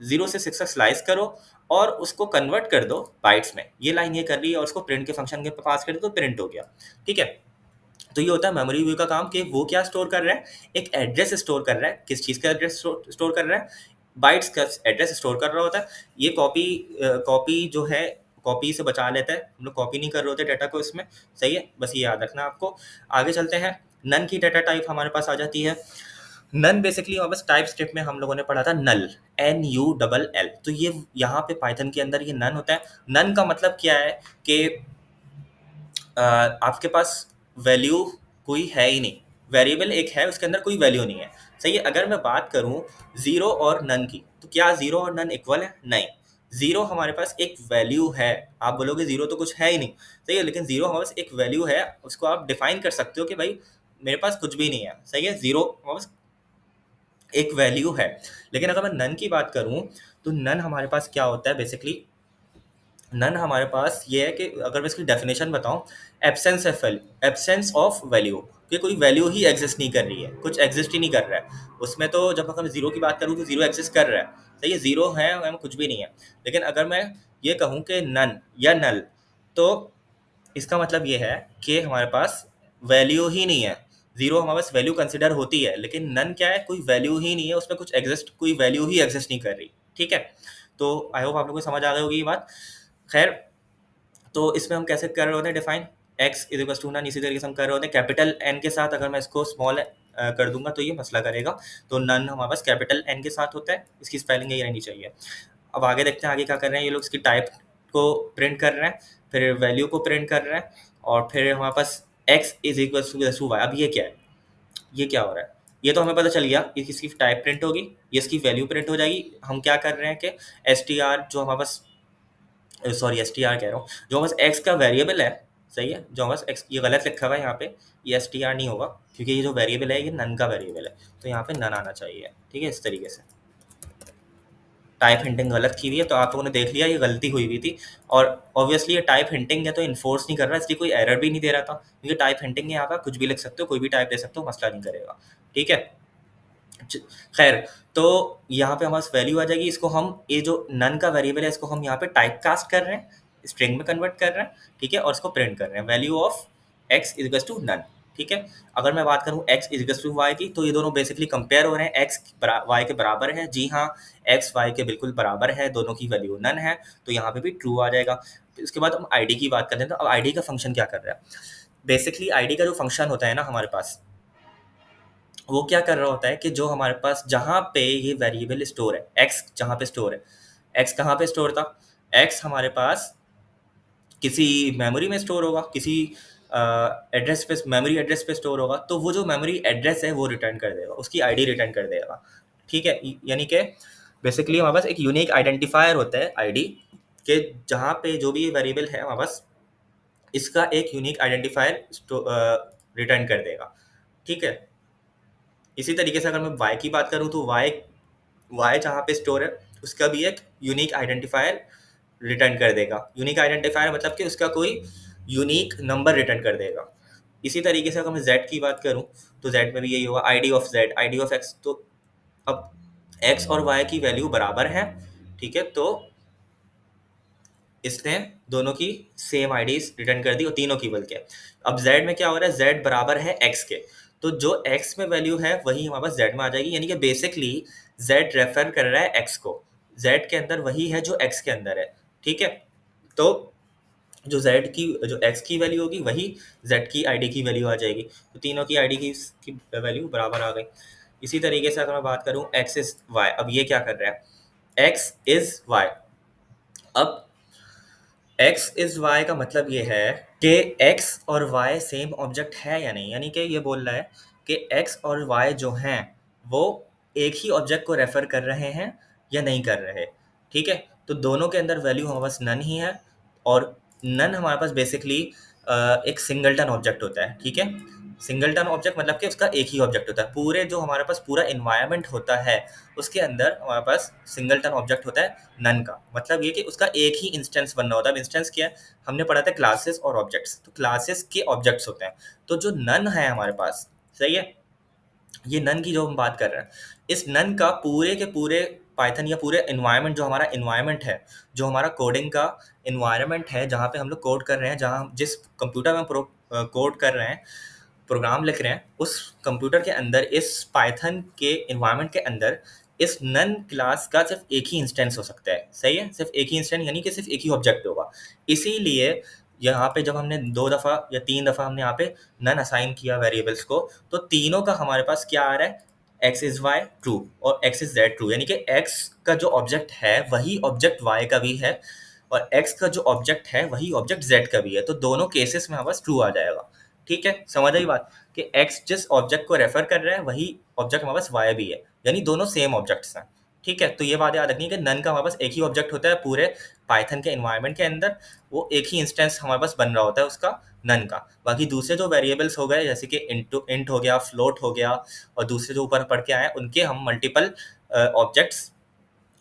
0 से 6 तक स्लाइस करो और उसको कन्वर्ट कर दो बाइट्स में। ये लाइन ये कर रही है और उसको प्रिंट के फंक्शन के पास कर दो, तो प्रिंट हो गया, ठीक है। तो ये होता है मेमोरी व्यू का काम कि वो क्या स्टोर कर रहा है, एक एड्रेस स्टोर कर रहा है। किस चीज़ का एड्रेस स्टोर कर रहा है, बाइट्स का एड्रेस स्टोर कर रहा होता है। ये कॉपी जो है, कॉपी से बचा लेता है, हम लोग कॉपी नहीं कर रहे होते डाटा को इसमें, सही है। बस ये याद रखना आपको। आगे चलते हैं, नन की डाटा टाइप हमारे पास आ जाती है। नन बेसिकली वापस टाइप स्क्रिप्ट में हम लोगों ने पढ़ा था नल, NULL। तो ये यहाँ पे पाइथन के अंदर ये नन होता है। नन का मतलब क्या है कि आपके पास वैल्यू कोई है ही नहीं, वेरिएबल एक है उसके अंदर कोई वैल्यू नहीं है, सही है। अगर मैं बात करूं जीरो और नन की, तो क्या जीरो और नन इक्वल है, नहीं। जीरो हमारे पास एक वैल्यू है, आप बोलोगे जीरो तो कुछ है ही नहीं, सही है, लेकिन जीरो हमारे पास एक वैल्यू है, उसको आप डिफाइन कर सकते हो कि भाई मेरे पास कुछ भी नहीं है, सही है। जीरो हमारे पास एक वैल्यू है। लेकिन अगर मैं नन की बात करूँ, तो नन हमारे पास क्या होता है बेसिकली, नन हमारे पास ये है कि अगर मैं इसकी डेफिनेशन बताऊं, एब्सेंस ऑफ वैल्यू, कि कोई वैल्यू ही एग्जिस्ट नहीं कर रही है, कुछ एग्जिस्ट ही नहीं कर रहा है उसमें। तो जब अगर मैं जीरो की बात करूं तो जीरो एग्जिस्ट कर रहा है, सही है, जीरो है और कुछ भी नहीं है। लेकिन अगर मैं ये कहूँ कि नन या नल, तो इसका मतलब ये है कि हमारे पास वैल्यू ही नहीं है। जीरो हमारे पास वैल्यू कंसिडर होती है, लेकिन नन क्या है, कोई वैल्यू ही नहीं है उसमें, कुछ एग्जिस्ट, कोई वैल्यू ही एग्जिस्ट नहीं कर रही। ठीक है, तो आई होप आप लोगों को समझ आ गई होगी ये बात। खैर, तो इसमें हम कैसे कर रहे होते हैं define, x is equal to none, इसी तरीके से हम कर रहे होते हैं कैपिटल एन के साथ। अगर मैं इसको स्मॉल कर दूंगा तो ये मसला करेगा। तो नन हमारे पास कैपिटल एन के साथ होता है, इसकी स्पेलिंग यही रहनी चाहिए। अब आगे देखते हैं आगे क्या कर रहे हैं ये लोग, इसकी टाइप को प्रिंट कर रहे हैं, फिर वैल्यू को प्रिंट कर रहे हैं, और फिर हमारे पास x is equal to y. अब ये क्या है, ये क्या हो रहा है, ये तो हमें पता चल गया कि इसकी टाइप प्रिंट होगी, ये इसकी वैल्यू प्रिंट हो जाएगी। हम क्या कर रहे हैं कि एस टी आर जो हमारे पास, सॉरी एस टी आर कह रहा हूँ, जो बस एक्स का वेरिएबल है, सही है, जो बस एक्स, ये गलत लिखा हुआ है यहाँ पे, ये एस टी आर नहीं होगा, क्योंकि ये जो वेरिएबल है ये नन का वेरिएबल है, तो यहाँ पे नन आना चाहिए। ठीक है, इस तरीके से टाइप हिंटिंग गलत की हुई है, तो आप लोगों ने देख लिया ये गलती हुई हुई थी। और ऑब्वियसली ये टाइप हिंटिंग है तो इन्फोर्स नहीं कर रहा, इसलिए कोई एरर भी नहीं दे रहा था, क्योंकि टाइप हिंटिंग है, यहाँ पे कुछ भी लिख सकते हो, कोई भी टाइप दे सकते हो, मसला नहीं करेगा। ठीक है, च- खैर, तो यहाँ पे हमारे पास वैल्यू आ जाएगी, इसको हम, ये जो नन का वेरिएबल है इसको हम यहाँ पे टाइप कास्ट कर रहे हैं, स्ट्रिंग में कन्वर्ट कर रहे हैं। ठीक है, और इसको प्रिंट कर रहे हैं, value of x is to none. ठीक है, अगर मैं बात करूँ एक्स इज टू वाई की, तो ये दोनों बेसिकली कंपेयर हो रहे हैं, एक्स वाई के बराबर है, जी हाँ, एक्स वाई के बिल्कुल बराबर है, दोनों की वैल्यू नन है, तो यहाँ पे भी ट्रू आ जाएगा। इसके बाद हम आईडी की बात करते हैं, तो अब आईडी का फंक्शन क्या कर रहा है, बेसिकली आईडी का जो फंक्शन होता है ना हमारे पास, वो क्या कर रहा होता है कि जो हमारे पास जहाँ पे ये वेरिएबल स्टोर है, एक्स जहाँ पे स्टोर है, एक्स कहाँ पे स्टोर था, एक्स हमारे पास किसी मेमोरी में स्टोर होगा, किसी एड्रेस पे, मेमोरी एड्रेस पे स्टोर होगा, तो वो जो मेमोरी एड्रेस है वो रिटर्न कर देगा, उसकी आईडी रिटर्न कर देगा। ठीक है, यानी कि बेसिकली हमारे पास एक यूनिक आइडेंटिफायर होता है आईडी, के जहाँ पे जो भी वेरिएबल है हमारे पास, इसका एक यूनिक आइडेंटिफायर रिटर्न कर देगा। ठीक है, इसी तरीके से अगर मैं y की बात करूँ, तो y जहाँ पे स्टोर है उसका भी एक यूनिक आइडेंटिफायर रिटर्न कर देगा। यूनिक आइडेंटिफायर मतलब कि उसका कोई यूनिक नंबर रिटर्न कर देगा। इसी तरीके से अगर मैं z की बात करूँ, तो z में भी यही होगा, ID of z, ID of x। तो अब x और y की वैल्यू बराबर है, ठीक है, तो इसने दोनों की सेम आईडीज रिटर्न कर दी, और तीनों की बल्कि। अब z में क्या हो रहा है, z बराबर है x के, तो जो x में वैल्यू है वही हमारे पास z में आ जाएगी, यानी कि बेसिकली z रेफर कर रहा है x को, z के अंदर वही है जो x के अंदर है। ठीक है, तो जो z की, जो x की वैल्यू होगी वही z की आईडी की वैल्यू आ जाएगी, तो तीनों की आईडी की वैल्यू बराबर आ गई। इसी तरीके से अगर मैं बात करूं x इज y, अब ये क्या कर रहा है, x इज y। अब एक्स इज वाई का मतलब ये है कि एक्स और वाई सेम ऑब्जेक्ट है या नहीं, यानी कि ये बोल रहा है कि एक्स और वाई जो हैं वो एक ही ऑब्जेक्ट को रेफर कर रहे हैं या नहीं कर रहे। ठीक है, तो दोनों के अंदर वैल्यू हमारे पास नन ही है, और नन हमारे पास बेसिकली एक सिंगलटन ऑब्जेक्ट होता है। ठीक है, सिंगलटन ऑब्जेक्ट मतलब कि उसका एक ही ऑब्जेक्ट होता है, पूरे जो हमारे पास पूरा इन्वायरमेंट होता है उसके अंदर हमारे पास सिंगलटन ऑब्जेक्ट होता है नन का। मतलब ये कि उसका एक ही इंस्टेंस बनना होता है। अब इंस्टेंस क्या है, हमने पढ़ा था क्लासेस और ऑब्जेक्ट्स, तो क्लासेस के ऑब्जेक्ट्स होते हैं, तो जो नन है हमारे पास, सही है, ये नन की जो हम बात कर रहे हैं, इस नन का पूरे के पूरे पाइथन या पूरे इन्वायरमेंट, जो हमारा इन्वायरमेंट है, जो हमारा कोडिंग का इन्वायरमेंट है, जहाँ पे हम लोग कोड कर रहे हैं, जहाँ जिस कंप्यूटर में कोड कर रहे हैं, प्रोग्राम लिख रहे हैं, उस कंप्यूटर के अंदर, इस पाइथन के इन्वायरमेंट के अंदर, इस नन क्लास का सिर्फ एक ही इंस्टेंस हो सकता है। सही है, सिर्फ एक ही इंस्टेंस, यानी कि सिर्फ एक ही ऑब्जेक्ट होगा। इसीलिए यहाँ पे जब हमने 2 दफ़ा या 3 दफ़ा हमने यहाँ पे नन असाइन किया वेरिएबल्स को, तो तीनों का हमारे पास क्या आ रहा है, एक्स इज वाई ट्रू और एक्स इज जेड ट्रू, यानी कि एक्स का जो ऑब्जेक्ट है वही ऑब्जेक्ट वाई का भी है, और एक्स का जो ऑब्जेक्ट है वही ऑब्जेक्ट जेड का भी है, तो दोनों केसेस में हमारे पास ट्रू आ जाएगा। ठीक है, समझ आई बात, कि एक्स जिस ऑब्जेक्ट को रेफर कर रहा है वही ऑब्जेक्ट हमारे पास वाई भी है, यानी दोनों सेम ऑब्जेक्ट्स हैं। ठीक है, तो ये बात याद रखनी है कि नन का हमारे पास एक ही ऑब्जेक्ट होता है पूरे पाइथन के एनवायरनमेंट के अंदर, वो एक ही इंस्टेंस हमारे पास बन रहा होता है उसका नन का। बाकी दूसरे जो वेरिएबल्स हो गए जैसे कि इंट हो गया, फ्लोट हो गया, और दूसरे जो ऊपर पढ़ के आए उनके हम मल्टीपल ऑब्जेक्ट्स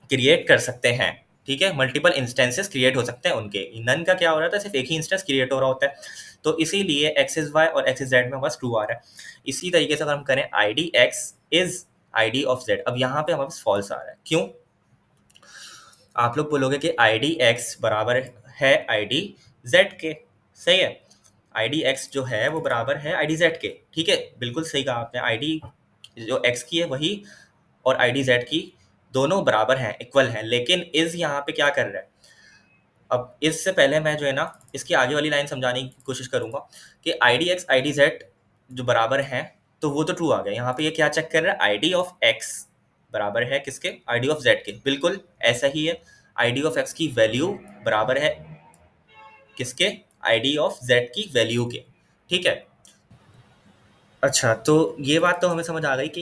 क्रिएट कर सकते हैं। ठीक है, मल्टीपल इंस्टेंसेस क्रिएट हो सकते हैं उनके। नन का क्या हो रहा था, सिर्फ एक ही इंस्टेंस क्रिएट हो रहा होता है, तो इसीलिए एक्स इज वाई और एक्स इज जेड में बस ट्रू आ रहा है। इसी तरीके से अगर हम करें आई D x is I D of Z, अब यहाँ पे हमारे पास फॉल्स आ रहा है। क्यों? आप लोग बोलोगे कि आई डी एक्स बराबर है आई डी जेड के। सही है, आई डी एक्स जो है वो बराबर है आई डी जेड के। ठीक है, बिल्कुल सही कहा आपने। आई डी जो एक्स की है वही और आई डी जेड की दोनों बराबर हैं, इक्वल हैं, लेकिन इज यहाँ पे क्या कर रहा है? अब इससे पहले मैं जो है ना इसकी आगे वाली लाइन समझाने की कोशिश करूंगा कि आई D x I D Z जो बराबर हैं, तो वो तो ट्रू आ गया। यहाँ पे ये क्या चेक कर रहा है? आई डी ऑफ एक्स बराबर है किसके? आई डी ऑफ जेड के। बिल्कुल ऐसा ही है, आई डी ऑफ एक्स की वैल्यू बराबर है किसके? आई डी ऑफ जेड की वैल्यू के। ठीक है, अच्छा, तो ये बात तो हमें समझ आ गई कि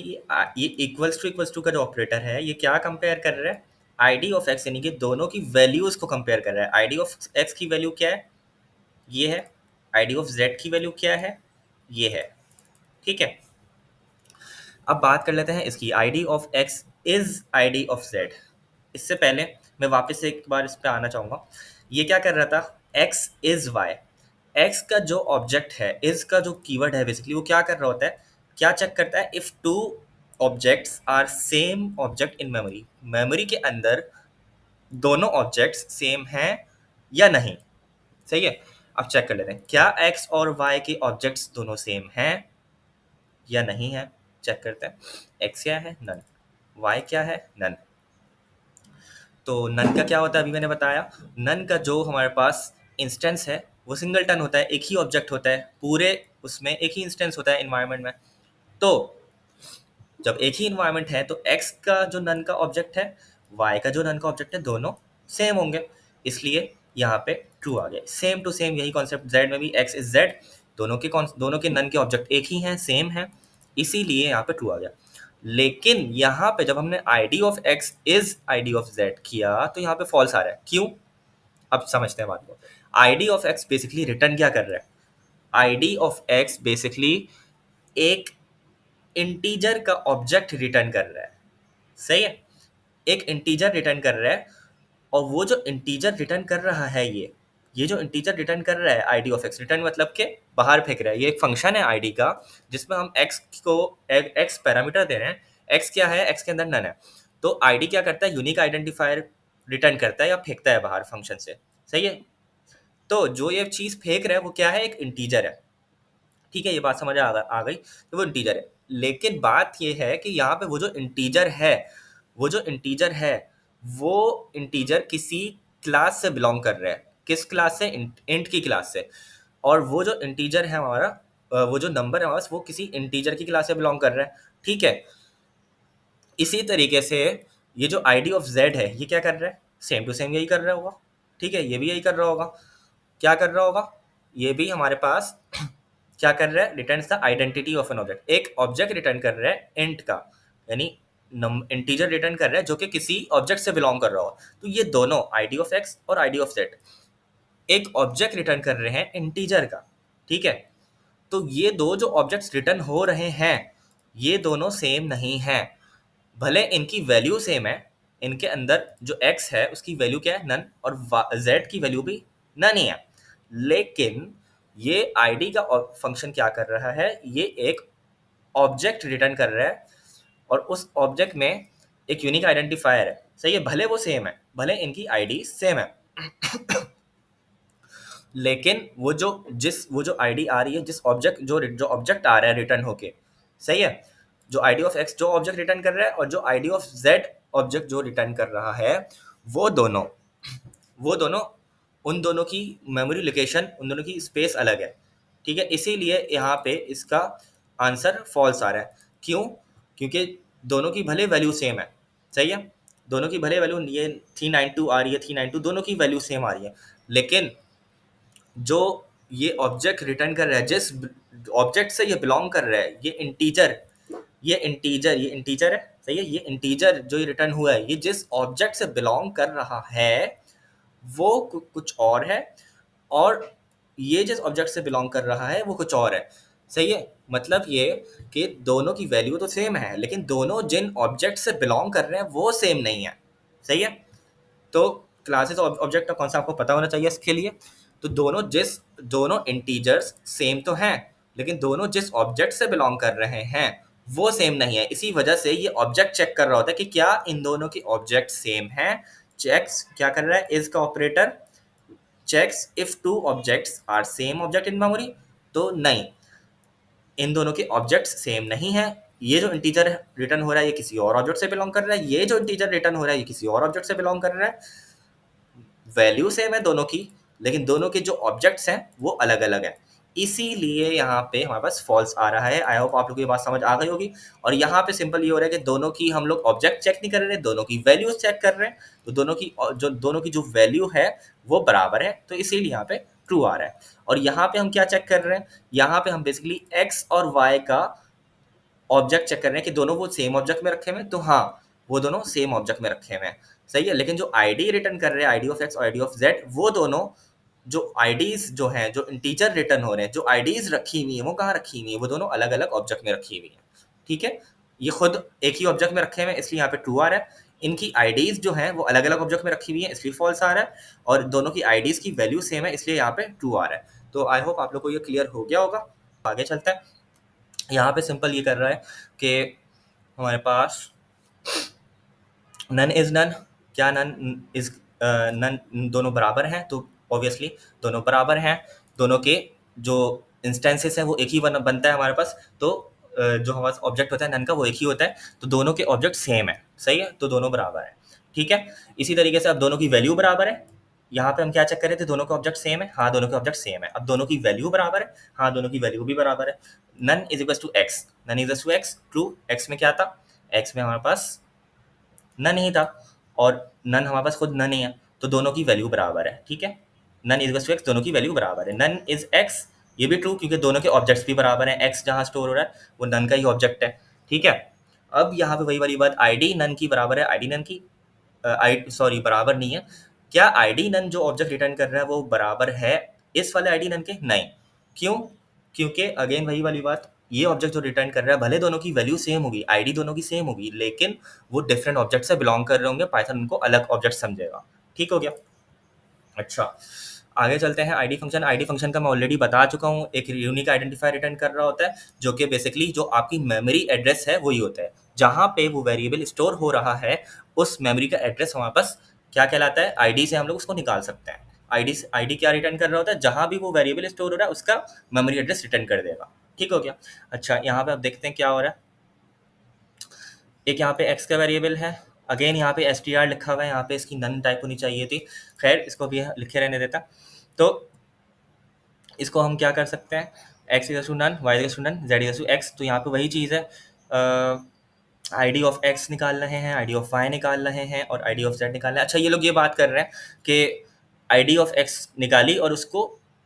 ये इक्वल्स टू का जो ऑपरेटर है ये क्या कंपेयर कर रहा है? आईडी ऑफ एक्स, यानी कि दोनों की वैल्यूज को कंपेयर कर रहा है। आईडी ऑफ एक्स की वैल्यू क्या है? ये है। आईडी ऑफ जेड की वैल्यू क्या है? ये है। ठीक है, अब बात कर लेते हैं इसकी। ID of x is ID of Z. इससे पहले मैं वापस से एक बार इस पे आना चाहूंगा। ये क्या कर रहा था? X is why. एक्स का जो ऑब्जेक्ट है, इज का जो कीवर्ड है, बेसिकली वो क्या कर रहा होता है? क्या चेक करता है? If two objects are same object in memory, memory के अंदर दोनों ऑब्जेक्ट्स सेम हैं या नहीं। सही है, अब चेक कर लेते हैं क्या एक्स और वाई के ऑब्जेक्ट्स दोनों सेम हैं या नहीं है। चेक करते हैं। एक्स क्या है? नन। वाई क्या है? नन। तो नन का क्या होता है? अभी मैंने बताया, नन का जो हमारे पास इंस्टेंस है वो सिंगल टन होता है, एक ही ऑब्जेक्ट होता है पूरे, उसमें एक ही इंस्टेंस होता है इन्वायरमेंट में। तो जब एक ही इन्वायरमेंट है तो एक्स का जो नन का ऑब्जेक्ट है, वाई का जो नन का ऑब्जेक्ट है, दोनों सेम होंगे, इसलिए यहाँ पे ट्रू आ गया। सेम टू सेम यही कॉन्सेप्ट जेड में भी, एक्स इज जेड, दोनों के नन के ऑब्जेक्ट एक ही हैं, सेम है, इसीलिए यहाँ पे ट्रू आ गया। लेकिन यहाँ पे जब हमने I D of x is I D of Z किया तो यहाँ पे फॉल्स आ रहा है। क्यों? अब समझते हैं बात को। I D of x basically return क्या कर रहा है? I D of x basically एक इंटीजर का ऑब्जेक्ट रिटर्न कर रहा है। सही है, एक इंटीजर रिटर्न कर रहा है, और वो जो इंटीजर रिटर्न कर रहा है, ये जो इंटीजर रिटर्न कर रहा है आईडी ऑफ एक्स, रिटर्न मतलब के बाहर फेंक रहा है। ये एक फंक्शन है आईडी का जिसमें हम एक्स को एक्स पैरामीटर दे रहे हैं। एक्स क्या है? एक्स के अंदर नन है, तो आईडी क्या करता है? यूनिक आइडेंटिफायर रिटर्न करता है या फेंकता है बाहर फंक्शन से। सही है, तो जो ये चीज़ फेंक रहा है वो क्या है? एक इंटीजर है। ठीक है, ये बात समझ आ गई कि वो इंटीजर है। लेकिन बात ये है कि यहाँ पे वो जो इंटीजर है, वो इंटीजर किसी क्लास से बिलोंग कर रहा है। किस क्लास से? इंट की क्लास से। और वो जो इंटीजर है हमारा, वो जो नंबर है हमारे पास, वो किसी इंटीजर की क्लास से बिलोंग कर रहा है। ठीक है, इसी तरीके से ये जो आई डी ऑफ जेड है ये क्या कर रहा है? सेम टू सेम यही कर रहा होगा। ठीक है, ये भी यही कर रहा होगा। क्या कर रहा होगा? ये भी हमारे पास क्या कर रहा है? Returns the identity of an object. एक ऑब्जेक्ट रिटर्न कर रहा है इंट का, यानी इंटीजर रिटर्न कर रहा है जो कि किसी ऑब्जेक्ट से बिलोंग कर रहा हो। तो ये दोनों आईडी ऑफ एक्स और आईडी ऑफ जेड एक ऑब्जेक्ट रिटर्न कर रहे हैं इंटीजर का। ठीक है, तो ये दो जो ऑब्जेक्ट्स रिटर्न हो रहे हैं ये दोनों सेम नहीं हैं। भले इनकी वैल्यू सेम है, इनके अंदर जो x है उसकी वैल्यू क्या है? नन, और z की वैल्यू भी नन ही है, लेकिन ये id का फंक्शन क्या कर रहा है? ये एक ऑब्जेक्ट रिटर्न कर रहा है, और उस ऑब्जेक्ट में एक यूनिक आइडेंटिफायर है। सही है, भले वो सेम है, भले इनकी id सेम है, लेकिन वो जो आईडी आ रही है, जिस ऑब्जेक्ट जो ऑब्जेक्ट आ रहा है रिटर्न होके, सही है, जो आईडी ऑफ एक्स जो ऑब्जेक्ट रिटर्न कर रहा है और जो आईडी ऑफ जेड ऑब्जेक्ट जो रिटर्न कर रहा है, वो दोनों उन दोनों की मेमोरी लोकेशन, उन दोनों की स्पेस अलग है। ठीक है, इसीलिए यहाँ पे इसका आंसर फॉल्स आ रहा है। क्यों? क्योंकि दोनों की भले वैल्यू सेम है। सही है, दोनों की भले वैल्यू, ये 392 आ रही है, 392 दोनों की वैल्यू सेम आ रही है, लेकिन जो ये ऑब्जेक्ट रिटर्न कर रहा है, जिस ऑब्जेक्ट से ये बिलोंग कर रहा है, ये इंटीजर है, सही है। ये इंटीजर जो ये रिटर्न हुआ है, ये जिस ऑब्जेक्ट से बिलोंग कर रहा है वो कुछ और है, और ये जिस ऑब्जेक्ट से बिलोंग कर रहा है वो कुछ और है। सही है। मतलब ये कि दोनों की वैल्यू तो सेम है, लेकिन दोनों जिन ऑब्जेक्ट से बिलोंग कर रहे हैं वो सेम नहीं है। सही है। तो क्लासेस ऑब्जेक्ट का कौन सा आपको पता होना चाहिए इसके लिए। तो दोनों इंटीजर्स सेम तो हैं, लेकिन दोनों जिस ऑब्जेक्ट से बिलोंग कर रहे हैं वो सेम नहीं है। इसी वजह से ये ऑब्जेक्ट चेक कर रहा होता है कि क्या इन दोनों की ऑब्जेक्ट सेम है। चेक्स क्या कर रहा है, इज का operator checks if two objects are same object in memory. तो नहीं, इन दोनों के ऑब्जेक्ट्स सेम नहीं है। ये जो इंटीजर रिटर्न हो रहा है ये किसी और ऑब्जेक्ट से बिलोंग कर रहा है, ये जो इंटीजर रिटर्न हो रहा है ये किसी और ऑब्जेक्ट से बिलोंग कर रहा है। वैल्यू सेम है दोनों की, लेकिन दोनों के जो ऑब्जेक्ट्स हैं वो अलग अलग है। इसीलिए यहाँ पे हमारे पास फॉल्स आ रहा है। आई होप आप लोगों को ये बात समझ आ गई होगी। और यहाँ पे सिंपल ये हो रहा है कि दोनों की हम लोग ऑब्जेक्ट चेक नहीं कर रहे, दोनों की वैल्यूज चेक कर रहे हैं। तो दोनों की जो वैल्यू है वो बराबर है, तो इसीलिए यहाँ पे ट्रू आ रहा है। और यहाँ पे हम क्या चेक कर रहे हैं, यहाँ पे हम बेसिकली एक्स और वाई का ऑब्जेक्ट चेक कर रहे हैं कि दोनों वो सेम ऑब्जेक्ट में रखे हुए हैं। तो हाँ, वो दोनों सेम ऑब्जेक्ट में रखे हुए हैं। सही है। लेकिन जो आईडी रिटर्न कर रहे हैं, आईडी ऑफ एक्स और आईडी ऑफ जेड, वो दोनों जो आईडीज जो हैं, जो इंटीजर रिटर्न हो रहे हैं, जो आईडीज रखी हुई हैं वो कहाँ रखी हुई हैं, वो दोनों अलग अलग ऑब्जेक्ट में रखी हुई हैं। ठीक है। ये खुद एक ही ऑब्जेक्ट में रखे हुए हैं इसलिए यहाँ पे ट्रू आ रहा है। इनकी आईडीज जो हैं वो अलग अलग ऑब्जेक्ट में रखी हुई हैं इसलिए फॉल्स आ रहा है। और दोनों की आईडीज की वैल्यू सेम है इसलिए यहाँ पे ट्रू आ रहा है। तो आई होप आप लोग को ये क्लियर हो गया होगा। आगे चलते हैं। यहाँ पे सिंपल ये कर रहा है कि हमारे पास नन इज नन। क्या नन इज नन दोनों बराबर हैं, तो ऑब्वियसली दोनों बराबर हैं। दोनों के जो इंस्टेंसेस हैं वो एक ही बनता है हमारे पास। तो जो हमारे पास ऑब्जेक्ट होता है नन का वो एक ही होता है, तो दोनों के ऑब्जेक्ट सेम है। सही है। तो दोनों बराबर है। ठीक है। इसी तरीके से अब दोनों की वैल्यू बराबर है। यहाँ पे हम क्या चेक कर रहे थे, दोनों के ऑब्जेक्ट सेम है। हाँ, दोनों के ऑब्जेक्ट सेम है। अब दोनों की वैल्यू बराबर है। हाँ, दोनों की वैल्यू भी बराबर है। None is equal to x, none is to x true. X में क्या था, एक्स में हमारे पास नन ही था, और नन हमारे पास खुद नन ही है, तो दोनों की वैल्यू बराबर है। ठीक है। नन इज टू एक्स, दोनों की वैल्यू बराबर है। नन इज एक्स, ये भी ट्रू क्योंकि दोनों के ऑब्जेक्ट्स भी बराबर हैं। एक्स जहाँ स्टोर हो रहा है वो नन का ही ऑब्जेक्ट है। ठीक है। अब यहाँ पे वही वाली बात, आईडी नन की बराबर है आईडी नन की, सॉरी बराबर नहीं है। क्या आईडी नन जो ऑब्जेक्ट रिटर्न कर रहा है वो बराबर है इस वाले आईडी नन के? नहीं। क्यों? क्योंकि अगेन वही वाली बात, ये ऑब्जेक्ट जो रिटर्न कर रहा है भले दोनों की वैल्यू सेम होगी, आईडी दोनों की सेम होगी, लेकिन वो डिफरेंट ऑब्जेक्ट से बिलोंग कर रहे होंगे, पाइथन उनको अलग ऑब्जेक्ट समझेगा। ठीक हो गया। अच्छा, आगे चलते हैं। आईडी फंक्शन, आईडी फंक्शन का मैं ऑलरेडी बता चुका हूँ, एक यूनिक आइडेंटिफायर रिटर्न कर रहा होता है जो कि बेसिकली जो आपकी मेमोरी एड्रेस है वही होता है। जहाँ पे वो वेरिएबल स्टोर हो रहा है उस मेमोरी का एड्रेस हमारे पास क्या कहलाता है, आईडी से हम लोग उसको निकाल सकते हैं। आईडी क्या रिटर्न कर रहा होता है, जहाँ भी वो वेरिएबल स्टोर हो रहा है उसका मेमोरी एड्रेस रिटर्न कर देगा। ठीक हो गया। अच्छा, यहाँ पे आप देखते हैं क्या हो रहा है। एक यहाँ पे एक्स का वेरिएबल है, अगेन यहाँ पे str लिखा हुआ है, यहाँ पे इसकी नन टाइप होनी चाहिए थी, खैर इसको भी लिखे रहने देता। तो इसको हम क्या कर सकते हैं, x is to none, y is to none, z is to x. तो यहाँ पे वही चीज़ है, आईडी ऑफ एक्स निकाल रहे हैं, आईडी ऑफ वाई निकाल रहे हैं, और आईडी ऑफ जेड निकाल रहे हैं। अच्छा, ये लोग ये बात कर रहे हैं कि आईडी ऑफ एक्स निकाली और उसको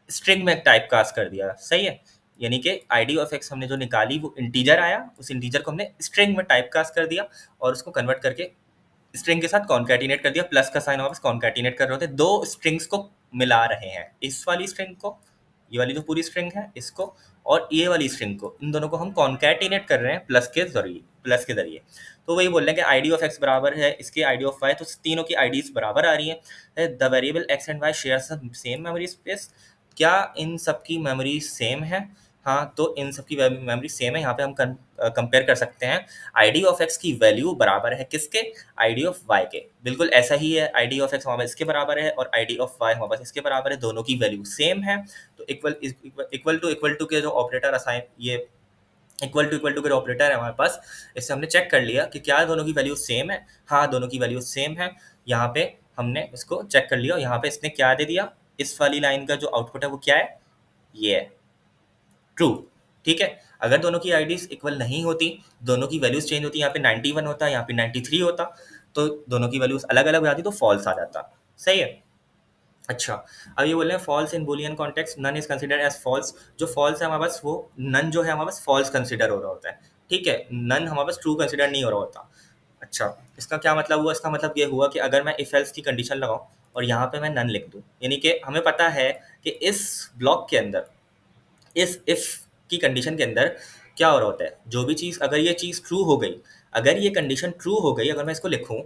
स्ट्रिंग में टाइप कास्ट कर दिया। सही है। यानी कि आईडी ऑफ एक्स हमने जो निकाली वो इंटीजर आया, उस इंटीजर को हमने स्ट्रिंग में टाइप कास्ट कर दिया और उसको कन्वर्ट करके स्ट्रिंग के साथ कॉन्कैटिनेट कर दिया। प्लस का साइन वापस कॉन्कैटिनेट कर रहे होते, दो स्ट्रिंग्स को मिला रहे हैं, इस वाली स्ट्रिंग को, ये वाली जो पूरी स्ट्रिंग है इसको, और ये वाली स्ट्रिंग को, इन दोनों को हम कॉन्कैटिनेट कर रहे हैं प्लस के जरिए। तो वही बोल रहे हैं कि आईडी ऑफ एक्स बराबर है इसके आईडी ऑफ वाई, तो तीनों की आईडीज बराबर आ रही है। The variable x and y share same memory space. क्या इन सब की मेमोरी सेम है? हाँ, तो इन सब की मेमोरी सेम है। यहाँ पे हम कंपेयर कर सकते हैं, आईडी ऑफ एक्स की वैल्यू बराबर है किसके, आईडी ऑफ वाई के। बिल्कुल ऐसा ही है, आईडी ऑफ एक्स हमारे पास इसके बराबर है और आईडी ऑफ वाई हमारे पास इसके बराबर है, दोनों की वैल्यू सेम है। तो इक्वल टू के जो ऑपरेटर असाइन, ये इक्वल टू के जो ऑपरेटर है हमारे पास, इससे हमने चेक कर लिया कि क्या दोनों की वैल्यू सेम है। हाँ, दोनों की वैल्यू सेम है। यहाँ पे हमने इसको चेक कर लिया, यहाँ पे इसने क्या दे दिया, इस वाली लाइन का जो आउटपुट है वो क्या है, ये है ट्रू। ठीक है। अगर दोनों की आईडीज इक्वल नहीं होती, दोनों की वैल्यूज चेंज होती, यहाँ पे 91 होता, यहाँ पे 93 होता, तो दोनों की वैल्यूज अलग अलग हो जाती, तो फॉल्स आ जाता। सही है। अच्छा, अब ये बोल रहे हैं false in boolean context none is considered as false. जो फॉल्स है हमारे पास, वो नन जो है हमारे पास फॉल्स कंसिडर हो रहा होता है। ठीक है। नन हमारे पास ट्रू कंसिडर नहीं हो रहा होता। अच्छा, इसका क्या मतलब हुआ? इसका मतलब ये हुआ कि अगर मैं इफ एल्स की कंडीशन लगाऊँ और यहाँ पे मैं नन लिख दूँ, यानी कि हमें पता है कि इस ब्लॉक के अंदर, इस इफ की कंडीशन के अंदर क्या हो रहा होता है, जो भी चीज़, अगर ये चीज़ ट्रू हो गई, अगर ये कंडीशन ट्रू हो गई, अगर मैं इसको लिखूँ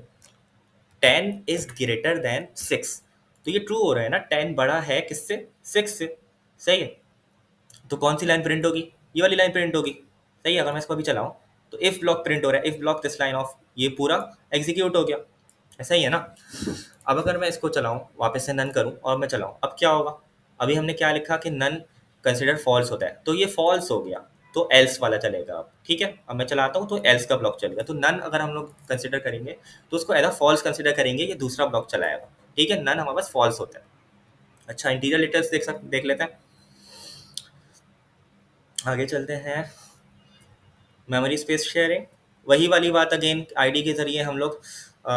10 इज ग्रेटर देन 6, तो ये ट्रू हो रहा है ना, 10 बड़ा है किससे? 6 से। सही है। तो कौन सी लाइन प्रिंट होगी? ये वाली लाइन प्रिंट होगी। सही है। अगर मैं इसको अभी चलाऊं तो इफ ब्लॉक प्रिंट हो रहा है, if block this line of, ये पूरा एग्जीक्यूट हो गया। ऐसा ही है ना। अब अगर मैं इसको चलाऊं, वापस से नन करूं और मैं चलाऊं, अब क्या होगा? अभी हमने क्या लिखा कि नन कंसिडर फॉल्स होता है, तो ये फॉल्स हो गया, तो एल्स वाला चलेगा अब। ठीक है, अब मैं चलाता हूँ तो एल्स का ब्लॉक चलेगा। तो नन अगर हम लोग कंसिडर करेंगे तो उसको एज अ फॉल्स कंसिडर करेंगे, ये दूसरा ब्लॉक चलाएगा। ठीक है, नन हमारे पास फॉल्स होता है। अच्छा, इंटीरियर डिटेल्स देख लेते हैं। आगे चलते हैं। मेमोरी स्पेस शेयरिंग, वही वाली बात अगेन, आईडी के ज़रिए हम लोग अ,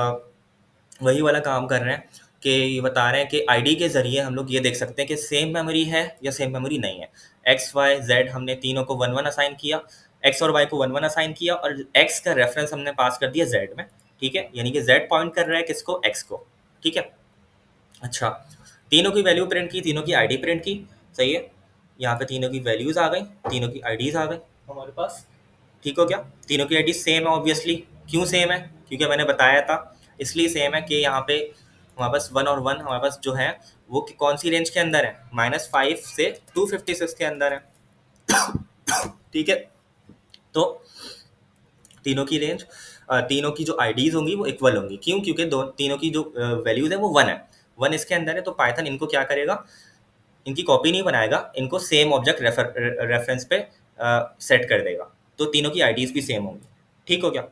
वही वाला काम कर रहे हैं कि ये बता रहे हैं कि आईडी के ज़रिए हम लोग ये देख सकते हैं कि सेम मेमोरी है या सेम मेमोरी नहीं है। एक्स वाई जेड हमने तीनों को वन वन असाइन किया, एक्स और वाई को वन वन असाइन किया, और एक्स का रेफरेंस हमने पास कर दिया जेड में। ठीक है, यानी कि जेड पॉइंट कर रहा है किसको? एक्स को। ठीक है। अच्छा, तीनों की वैल्यू प्रिंट की, तीनों की आईडी प्रिंट की। सही है। यहाँ पे तीनों की वैल्यूज़ आ गई, तीनों की आईडीज़ आ गई हमारे पास। ठीक हो गया। तीनों की आईडी सेम है ऑब्वियसली। क्यों सेम है? क्योंकि मैंने बताया था, इसलिए सेम है कि यहाँ पे हमारे पास वन और वन हमारे पास जो है वो कौन सी रेंज के अंदर है? -5 से 256 के अंदर है। ठीक है। तो तीनों की रेंज, तीनों की जो आईडीज होंगी वो इक्वल होंगी। क्यों? क्योंकि दो तीनों की जो वैल्यूज है वो वन है, वन इसके अंदर है। तो पाइथन इनको क्या करेगा? इनकी कॉपी नहीं बनाएगा, इनको सेम ऑब्जेक्ट रेफरेंस पे सेट कर देगा। तो तीनों की आईडीज भी सेम होंगी। ठीक हो गया।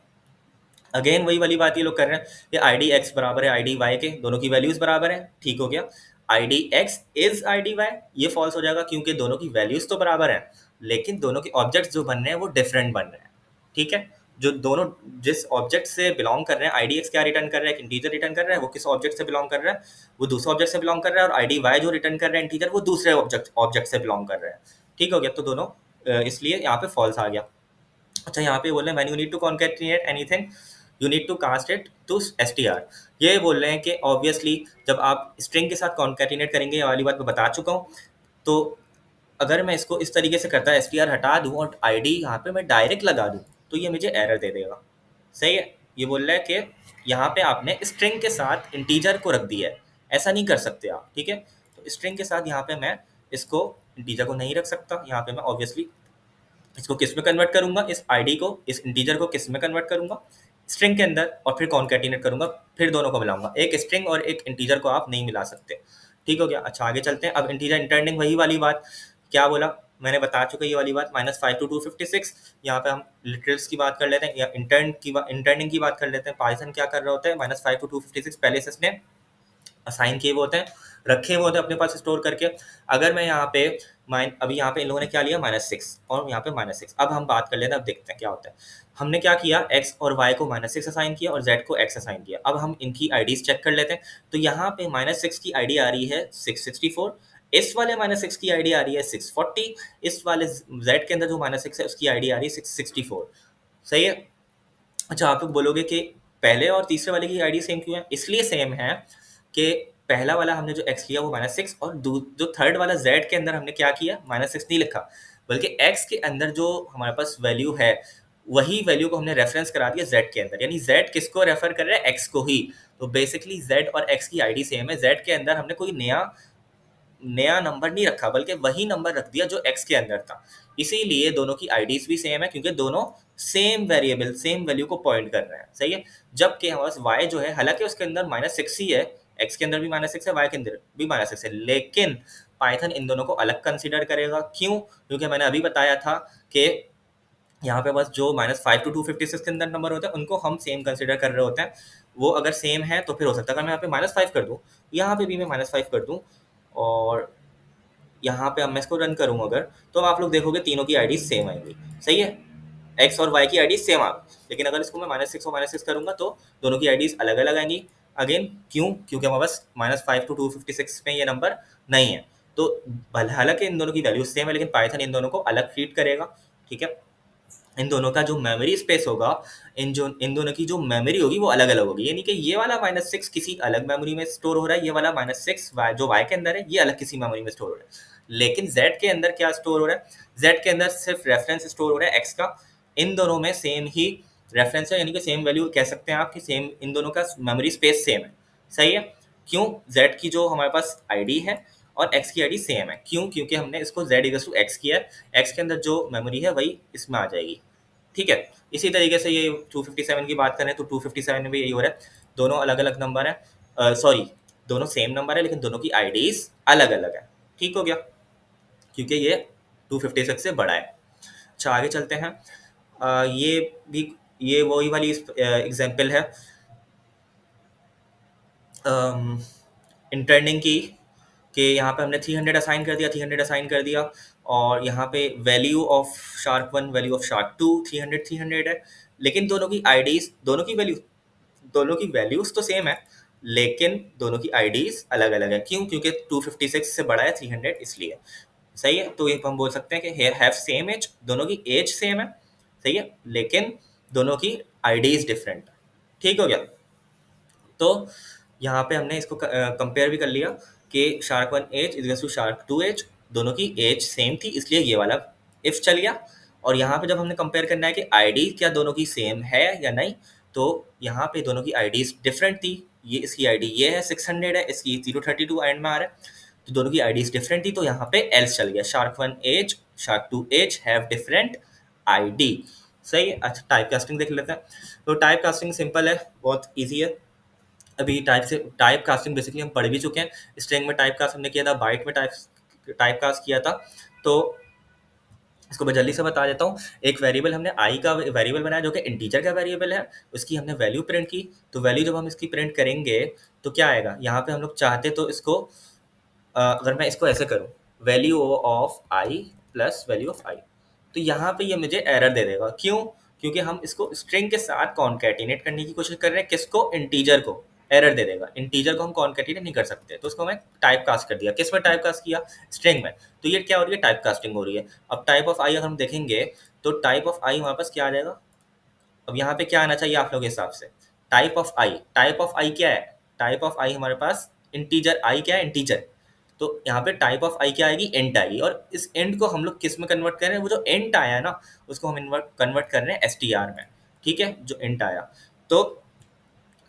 अगेन वही वाली बात ये लोग कर रहे हैं कि आई डी एक्स बराबर है आई डी वाई के, दोनों की वैल्यूज बराबर है। ठीक हो गया। I D x is I D y, ये फॉल्स हो जाएगा क्योंकि दोनों की वैल्यूज तो बराबर है, लेकिन दोनों के ऑब्जेक्ट्स जो बन रहे हैं वो डिफरेंट बन रहे हैं। ठीक है। जो दोनों जिस ऑब्जेक्ट से बिलोंग कर रहे हैं, आई डी एक्स क्या रिटर्न कर रहा है? एक इंटीजर रिटर्न कर रहा है, वो किस ऑब्जेक्ट से बिलोंग कर रहा है? वो दूसरे ऑब्जेक्ट से बिलोंग कर रहा है। और आई डी वाई जो रिटर्न कर रहा है इंटीजर, वो दूसरे ऑब्जेक्ट से बिलोंग कर रहा है। ठीक हो गया। तो दोनों इसलिए यहाँ पे फॉल्स आ गया। अच्छा, यहाँ पे बोल रहे हैं when you need to concatenate anything you need to cast it to str। ये बोल रहे हैं कि ऑब्वियसली जब आप स्ट्रिंग के साथ कॉन्कैटिनेट करेंगे, ये वाली बात मैं बता चुका हूँ। तो अगर मैं इसको इस तरीके से करता str हटा दूँ और id यहाँ पे मैं डायरेक्ट लगा दूँ, तो ये मुझे एरर दे देगा। सही है। ये बोल रहा है कि यहाँ पे आपने स्ट्रिंग के साथ इंटीजर को रख दिया है, ऐसा नहीं कर सकते आप। ठीक है। तो स्ट्रिंग के साथ यहाँ पे मैं इसको इंटीजर को नहीं रख सकता। यहाँ पे मैं ऑब्वियसली इसको किस में कन्वर्ट करूंगा? इस आईडी को, इस इंटीजर को किस में कन्वर्ट करूंगा? स्ट्रिंग के अंदर, और फिर कॉन्कैटिनेट करूंगा, फिर दोनों को मिलाऊंगा। एक स्ट्रिंग और एक इंटीजर को आप नहीं मिला सकते। ठीक हो गया। अच्छा, आगे चलते हैं। अब इंटीजर इंटरनिंग, वही वाली बात क्या बोला मैंने बता चुका, ये वाली बात -5 to 256। यहाँ पे हम लिटरल्स की बात कर लेते हैं या इंटरनिंग की बात कर लेते हैं। पाइथन क्या कर रहा होता है? -5 to 256 पहले से इसने असाइन किए हुए होते हैं, रखे हुए होते हैं अपने पास स्टोर करके। अगर मैं यहाँ पे अभी यहाँ पे इन लोगों ने क्या लिया? -6 और यहाँ पे -6। अब हम बात कर लेते हैं, अब देखते हैं क्या होता है। हमने क्या किया? x और y को -6 असाइन किया और z को x असाइन किया। अब हम इनकी आईडीज चेक कर लेते हैं। तो यहाँ पे -6 की आईडी आ रही है 664, इस वाले -6 की आईडी आ रही है 640, इस वाले z के अंदर जो -6 है उसकी आईडी आ रही है 664। सही है। अच्छा, आप लोग बोलोगे कि पहले और तीसरे वाले की आईडी सेम क्यों है? इसलिए सेम है कि पहला वाला हमने जो x लिया वो -6, और जो थर्ड वाला z के अंदर हमने क्या किया? -6 नहीं लिखा, बल्कि x के अंदर जो हमारे पास वैल्यू है वही वैल्यू को हमने रेफरेंस करा दिया z के अंदर। यानी z किसको रेफर कर रहा है? x को ही। तो बेसिकली z और x की आईडी सेम है। z के अंदर हमने कोई नया नया नंबर नहीं रखा, बल्कि वही नंबर रख दिया जो x के अंदर था। इसीलिए दोनों की आईडीज भी सेम है, क्योंकि दोनों सेम वेरिएबल, सेम वैल्यू को पॉइंट कर रहे हैं। सही है। जबकि हमारे पास y जो है, हालांकि उसके अंदर -6 ही है, x के अंदर भी -6 है, y के अंदर भी -6 है, लेकिन पाइथन इन दोनों को अलग कंसीडर करेगा। क्यों? क्योंकि मैंने अभी बताया था कि यहाँ पे बस जो -5 to 256 के अंदर नंबर होते हैं उनको हम सेम कंसीडर कर रहे होते हैं। वो अगर सेम है तो फिर हो सकता है, अगर मैं यहाँ पे -5 कर दूँ, यहाँ पे भी मैं -5 कर दूँ, और यहाँ पे अब मैं इसको रन करूँ अगर, तो आप लोग देखोगे तीनों की आईडी सेम आएंगी। सही है। एक्स और वाई की आईडी सेम आ गई, लेकिन अगर इसको मैं -6 और -6 करूँगा तो दोनों की आईडीज अलग अलग आएंगी। अगेन क्यों? क्योंकि हमारे पास -5 to 256 में ये नंबर नहीं है। तो हालांकि इन दोनों की वैल्यू सेम है, लेकिन पाइथन इन दोनों को अलग ट्रीट करेगा। ठीक है। इन दोनों का जो मेमोरी स्पेस होगा, इन दोनों की जो मेमोरी होगी वो अलग अलग होगी, यानी कि ये वाला -6 किसी अलग मेमोरी में स्टोर हो रहा है, ये वाला -6 जो y के अंदर है ये अलग किसी मेमोरी में स्टोर हो रहा है। लेकिन z के अंदर क्या स्टोर हो रहा है, z के अंदर सिर्फ रेफरेंस स्टोर हो रहा है x का। इन दोनों में सेम ही रेफरेंस है, यानी कि सेम वैल्यू कह सकते हैं आप कि सेम, इन दोनों का मेमोरी स्पेस सेम है। सही है। क्यों? z की जो हमारे पास आईडी है और x की आईडी सेम है। क्यों? क्योंकि हमने इसको z इक्वल टू x किया है, x के अंदर जो मेमोरी है वही इसमें आ जाएगी। ठीक है। इसी तरीके से ये 257 की बात करें तो 257 में भी यही हो रहा है, दोनों अलग अलग नंबर है, सॉरी दोनों सेम नंबर है लेकिन दोनों की आईडीज अलग अलग है। ठीक हो गया, क्योंकि ये 256 से बड़ा है। अच्छा आगे चलते हैं। ये भी, ये वही वाली एग्जाम्पल है इंटरनिंग की, कि यहाँ पे हमने 300 असाइन कर दिया, 300 असाइन कर दिया, और यहाँ पे value of shark 1 value of shark 2 300 300 है, लेकिन दोनों की आईडीज, दोनों की वैल्यूज तो सेम है लेकिन दोनों की आईडीज अलग अलग है। क्यों? क्योंकि 256 से बड़ा है 300 इसलिए। सही है। तो ये हम बोल सकते हैं कि हैव सेम एज, दोनों की एज सेम है, सही है, लेकिन दोनों की आईडीज डिफरेंट। ठीक हो गया। तो यहाँ पे हमने इसको कंपेयर भी कर लिया कि shark 1 age is to shark 2 age, दोनों की एज सेम थी इसलिए ये वाला इफ चल गया। और यहाँ पे जब हमने कंपेयर करना है कि आईडी क्या दोनों की सेम है या नहीं, तो यहाँ पे दोनों की आईडीज डिफरेंट थी। ये इसकी आईडी ये है 600 है, इसकी 032 एंड में आ रहा है, तो दोनों की आईडीज डिफरेंट थी, तो यहाँ पे एल्स चल गया, shark 1 age shark 2 age have different ID. सही है। अच्छा टाइप कास्टिंग देख लेते हैं। तो टाइप कास्टिंग सिंपल है, बहुत ईजी है। अभी टाइप कास्टिंग बेसिकली हम पढ़ भी चुके हैं। स्ट्रिंग में टाइप कास्ट हमने किया था, बाइट में टाइप कास्ट किया था। तो इसको मैं जल्दी से बता देता हूँ। एक वेरिएबल हमने आई का वेरिएबल बनाया जो कि इंटीजर का वेरिएबल है, उसकी हमने वैल्यू प्रिंट की। तो वैल्यू जब हम इसकी प्रिंट करेंगे तो क्या आएगा, यहाँ पे हम लोग चाहते तो इसको अगर मैं इसको ऐसे करूँ, value of i plus value of i, तो यहाँ पे ये मुझे एरर दे देगा। क्यों? क्योंकि हम इसको स्ट्रिंग के साथ कॉन्कैटिनेट करने की कोशिश कर रहे हैं। किसको? इंटीजर को। एरर दे देगा, इंटीजर को हम कॉन्कैटिनेट नहीं कर सकते, तो उसको मैं टाइप कास्ट कर दिया। किस में टाइप कास्ट किया? स्ट्रिंग में। तो ये क्या हो रही है? टाइप कास्टिंग हो रही है। अब टाइप ऑफ आई अगर हम देखेंगे तो टाइप ऑफ आई हमारे पास क्या आ जाएगा, अब यहाँ पे क्या आना चाहिए आप लोगों के हिसाब से? टाइप ऑफ आई क्या है? टाइप ऑफ आई हमारे पास इंटीजर, आई क्या है? इंटीजर। तो यहाँ पे टाइप ऑफ आई क्या आएगी? इंट आएगी। और इस इंट को हम लोग किस में कन्वर्ट कर रहे हैं? वो जो इंट आया है ना, उसको हम कन्वर्ट कर रहे हैं str में। ठीक है, जो इंट आया, तो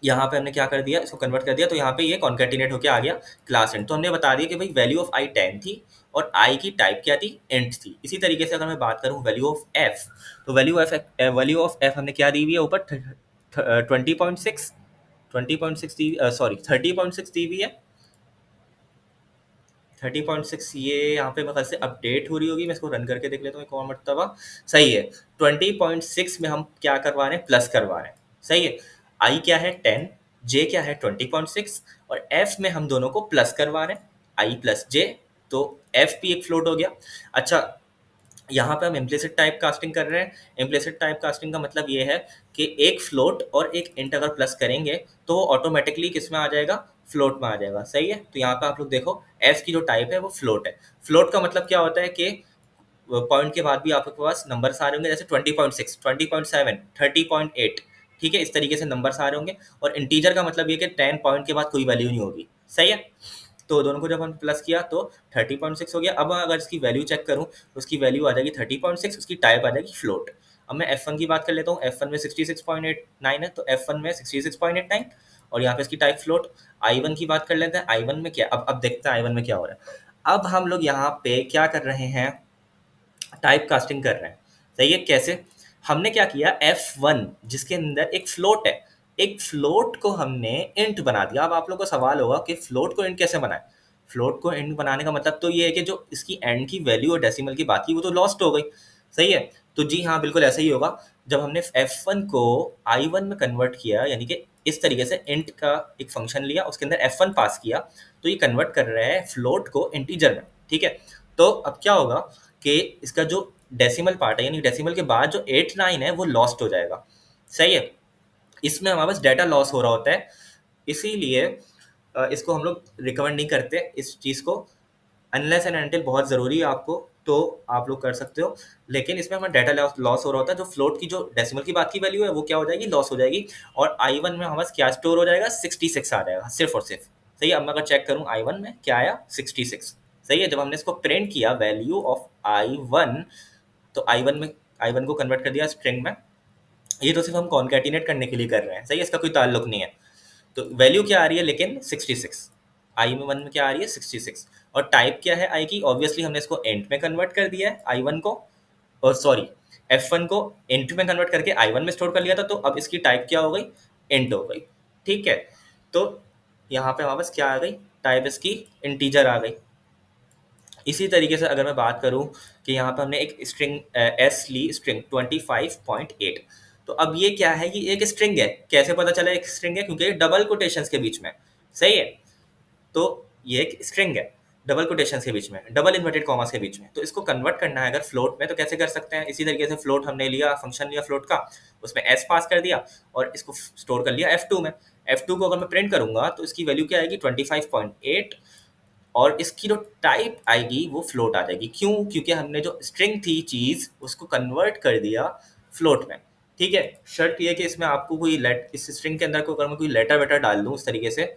यहाँ पे हमने क्या कर दिया, इसको कन्वर्ट कर दिया, तो यहाँ पे ये कॉन्केटिनेट होके आ गया क्लास इंट। तो हमने बता दिया कि भाई वैल्यू ऑफ आई 10 थी और आई की टाइप क्या थी? इंट थी। इसी तरीके से अगर मैं बात करूँ वैल्यू ऑफ एफ, तो वैल्यू ऑफ एफ हमने क्या दी हुई है ऊपर? 20.6 20.6 दी, सॉरी 30.6 दी हुई है। 30.6 ये यहाँ पे मेरे ख्याल से अपडेट हो रही होगी, मैं इसको रन करके देख लेता हूँ एक और मरतबा। सही है, 20.6 में हम क्या करवा रहे हैं? प्लस करवा रहे हैं। सही है। आई क्या है? 10, जे क्या है? 20.6, और एफ में हम दोनों को प्लस करवा रहे हैं, आई प्लस जे, तो एफ भी एक फ्लोट हो गया। अच्छा, यहाँ पे हम इम्प्लिसिट टाइप कास्टिंग कर रहे हैं। इम्प्लिसिट टाइप कास्टिंग का मतलब ये है कि एक फ्लोट और एक इंट अगर प्लस करेंगे तो वो ऑटोमेटिकली किस में आ जाएगा? फ्लोट में आ जाएगा। सही है। तो यहाँ पे आप लोग देखो, एफ की जो टाइप है वो फ्लोट है। फ्लोट का मतलब क्या होता है कि पॉइंट के बाद भी आपके पास नंबर्स आ रहे होंगे, जैसे 20.6, 20.7, 30.8। ठीक है, इस तरीके से नंबर्स आ रहे होंगे। और इंटीजर का मतलब ये कि 10 पॉइंट के बाद कोई वैल्यू नहीं होगी। सही है। तो दोनों को जब हम प्लस किया तो 30.6 हो गया। अब अगर इसकी वैल्यू चेक करूं तो उसकी वैल्यू आ जाएगी 30.6, उसकी टाइप आ जाएगी फ्लोट। अब मैं F1 की बात कर लेता हूँ। F1 में 66.89 है, तो F1 में 66.89, और यहाँ पे इसकी टाइप फ्लोट। I1 की बात कर लेते हैं। I1 में क्या, अब देखते हैं I1 में क्या हो रहा है। अब हम लोग यहाँ पे क्या कर रहे हैं? टाइप कास्टिंग कर रहे हैं। सही है। कैसे? हमने क्या किया, F1 जिसके अंदर एक फ्लोट है, एक फ्लोट को हमने इंट बना दिया। अब आप लोगों को सवाल होगा कि फ्लोट को इंट कैसे बनाए? फ्लोट को इंट बनाने का मतलब तो ये है कि जो इसकी एंड की वैल्यू और डेसिमल की बात की वो तो लॉस्ट हो गई। सही है। तो जी हाँ, बिल्कुल ऐसा ही होगा। जब हमने F1 को I1 में कन्वर्ट किया, यानी कि इस तरीके से इंट का एक फंक्शन लिया, उसके अंदर F1 पास किया, तो ये कन्वर्ट कर रहे हैं फ्लोट को इंटीजर में। ठीक है। तो अब क्या होगा कि इसका जो डेसिमल पार्ट है, यानी डेसिमल के बाद जो 8 9 है वो लॉस्ट हो जाएगा। सही है। इसमें हमारे पास डाटा लॉस हो रहा होता है, इसीलिए इसको हम लोग रिकमेंड नहीं करते इस चीज़ को, अनलेस एंड अनटिल बहुत ज़रूरी है आपको तो आप लोग कर सकते हो। लेकिन इसमें हमारा डाटा लॉस हो रहा होता है, जो फ्लोट की जो डेसिमल की बात की वैल्यू है वो क्या हो जाएगी, लॉस हो जाएगी। और I1 में हमारे क्या स्टोर हो जाएगा, 66 आ जाएगा सिर्फ और सिर्फ। सही है, अब मैं अगर चेक करूँ I1 में क्या आया, 66। सही है, जब हमने इसको प्रिंट किया वैल्यू ऑफ I1, तो I1 को कन्वर्ट कर दिया स्ट्रिंग में। ये तो सिर्फ हम कॉन्कैटिनेट करने के लिए कर रहे हैं, सही है, इसका कोई ताल्लुक नहीं है। तो वैल्यू क्या आ रही है लेकिन 66, I1 में क्या आ रही है 66। और टाइप क्या है आई की, ऑब्वियसली हमने इसको इंट में कन्वर्ट कर दिया है I1 को, और सॉरी F1 को इंट में कन्वर्ट करके I1 में स्टोर कर लिया था, तो अब इसकी टाइप क्या हो गई, इंट हो गई। ठीक है, तो यहाँ पे वापस क्या आ गई, टाइप इसकी इंटीजर आ गई। इसी तरीके से अगर मैं बात करूं कि यहाँ पे हमने एक स्ट्रिंग एस ली, स्ट्रिंग 25.8, तो अब ये क्या है, ये एक स्ट्रिंग है। कैसे पता चला एक स्ट्रिंग है, क्योंकि डबल कोटेशंस के बीच में, सही है, तो ये एक स्ट्रिंग है डबल कोटेशंस के बीच में, डबल इन्वर्टेड कॉमास के बीच में। तो इसको कन्वर्ट करना है अगर फ्लोट में, तो कैसे कर सकते हैं, इसी तरीके से फ्लोट हमने लिया, फंक्शन लिया फ्लोट का, उसमें एस पास कर दिया और इसको स्टोर कर लिया F2 में। F2 को अगर मैं प्रिंट करूंगा तो इसकी वैल्यू क्या आएगी, 25.8, और इसकी जो टाइप आएगी वो फ्लोट आ जाएगी। क्यों, क्योंकि हमने जो स्ट्रिंग थी चीज उसको कन्वर्ट कर दिया फ्लोट में। ठीक है, शर्त ये है कि इसमें आपको कोई इस स्ट्रिंग के अंदर को अगर मैं कोई लेटर वेटर डाल दूं उस तरीके से,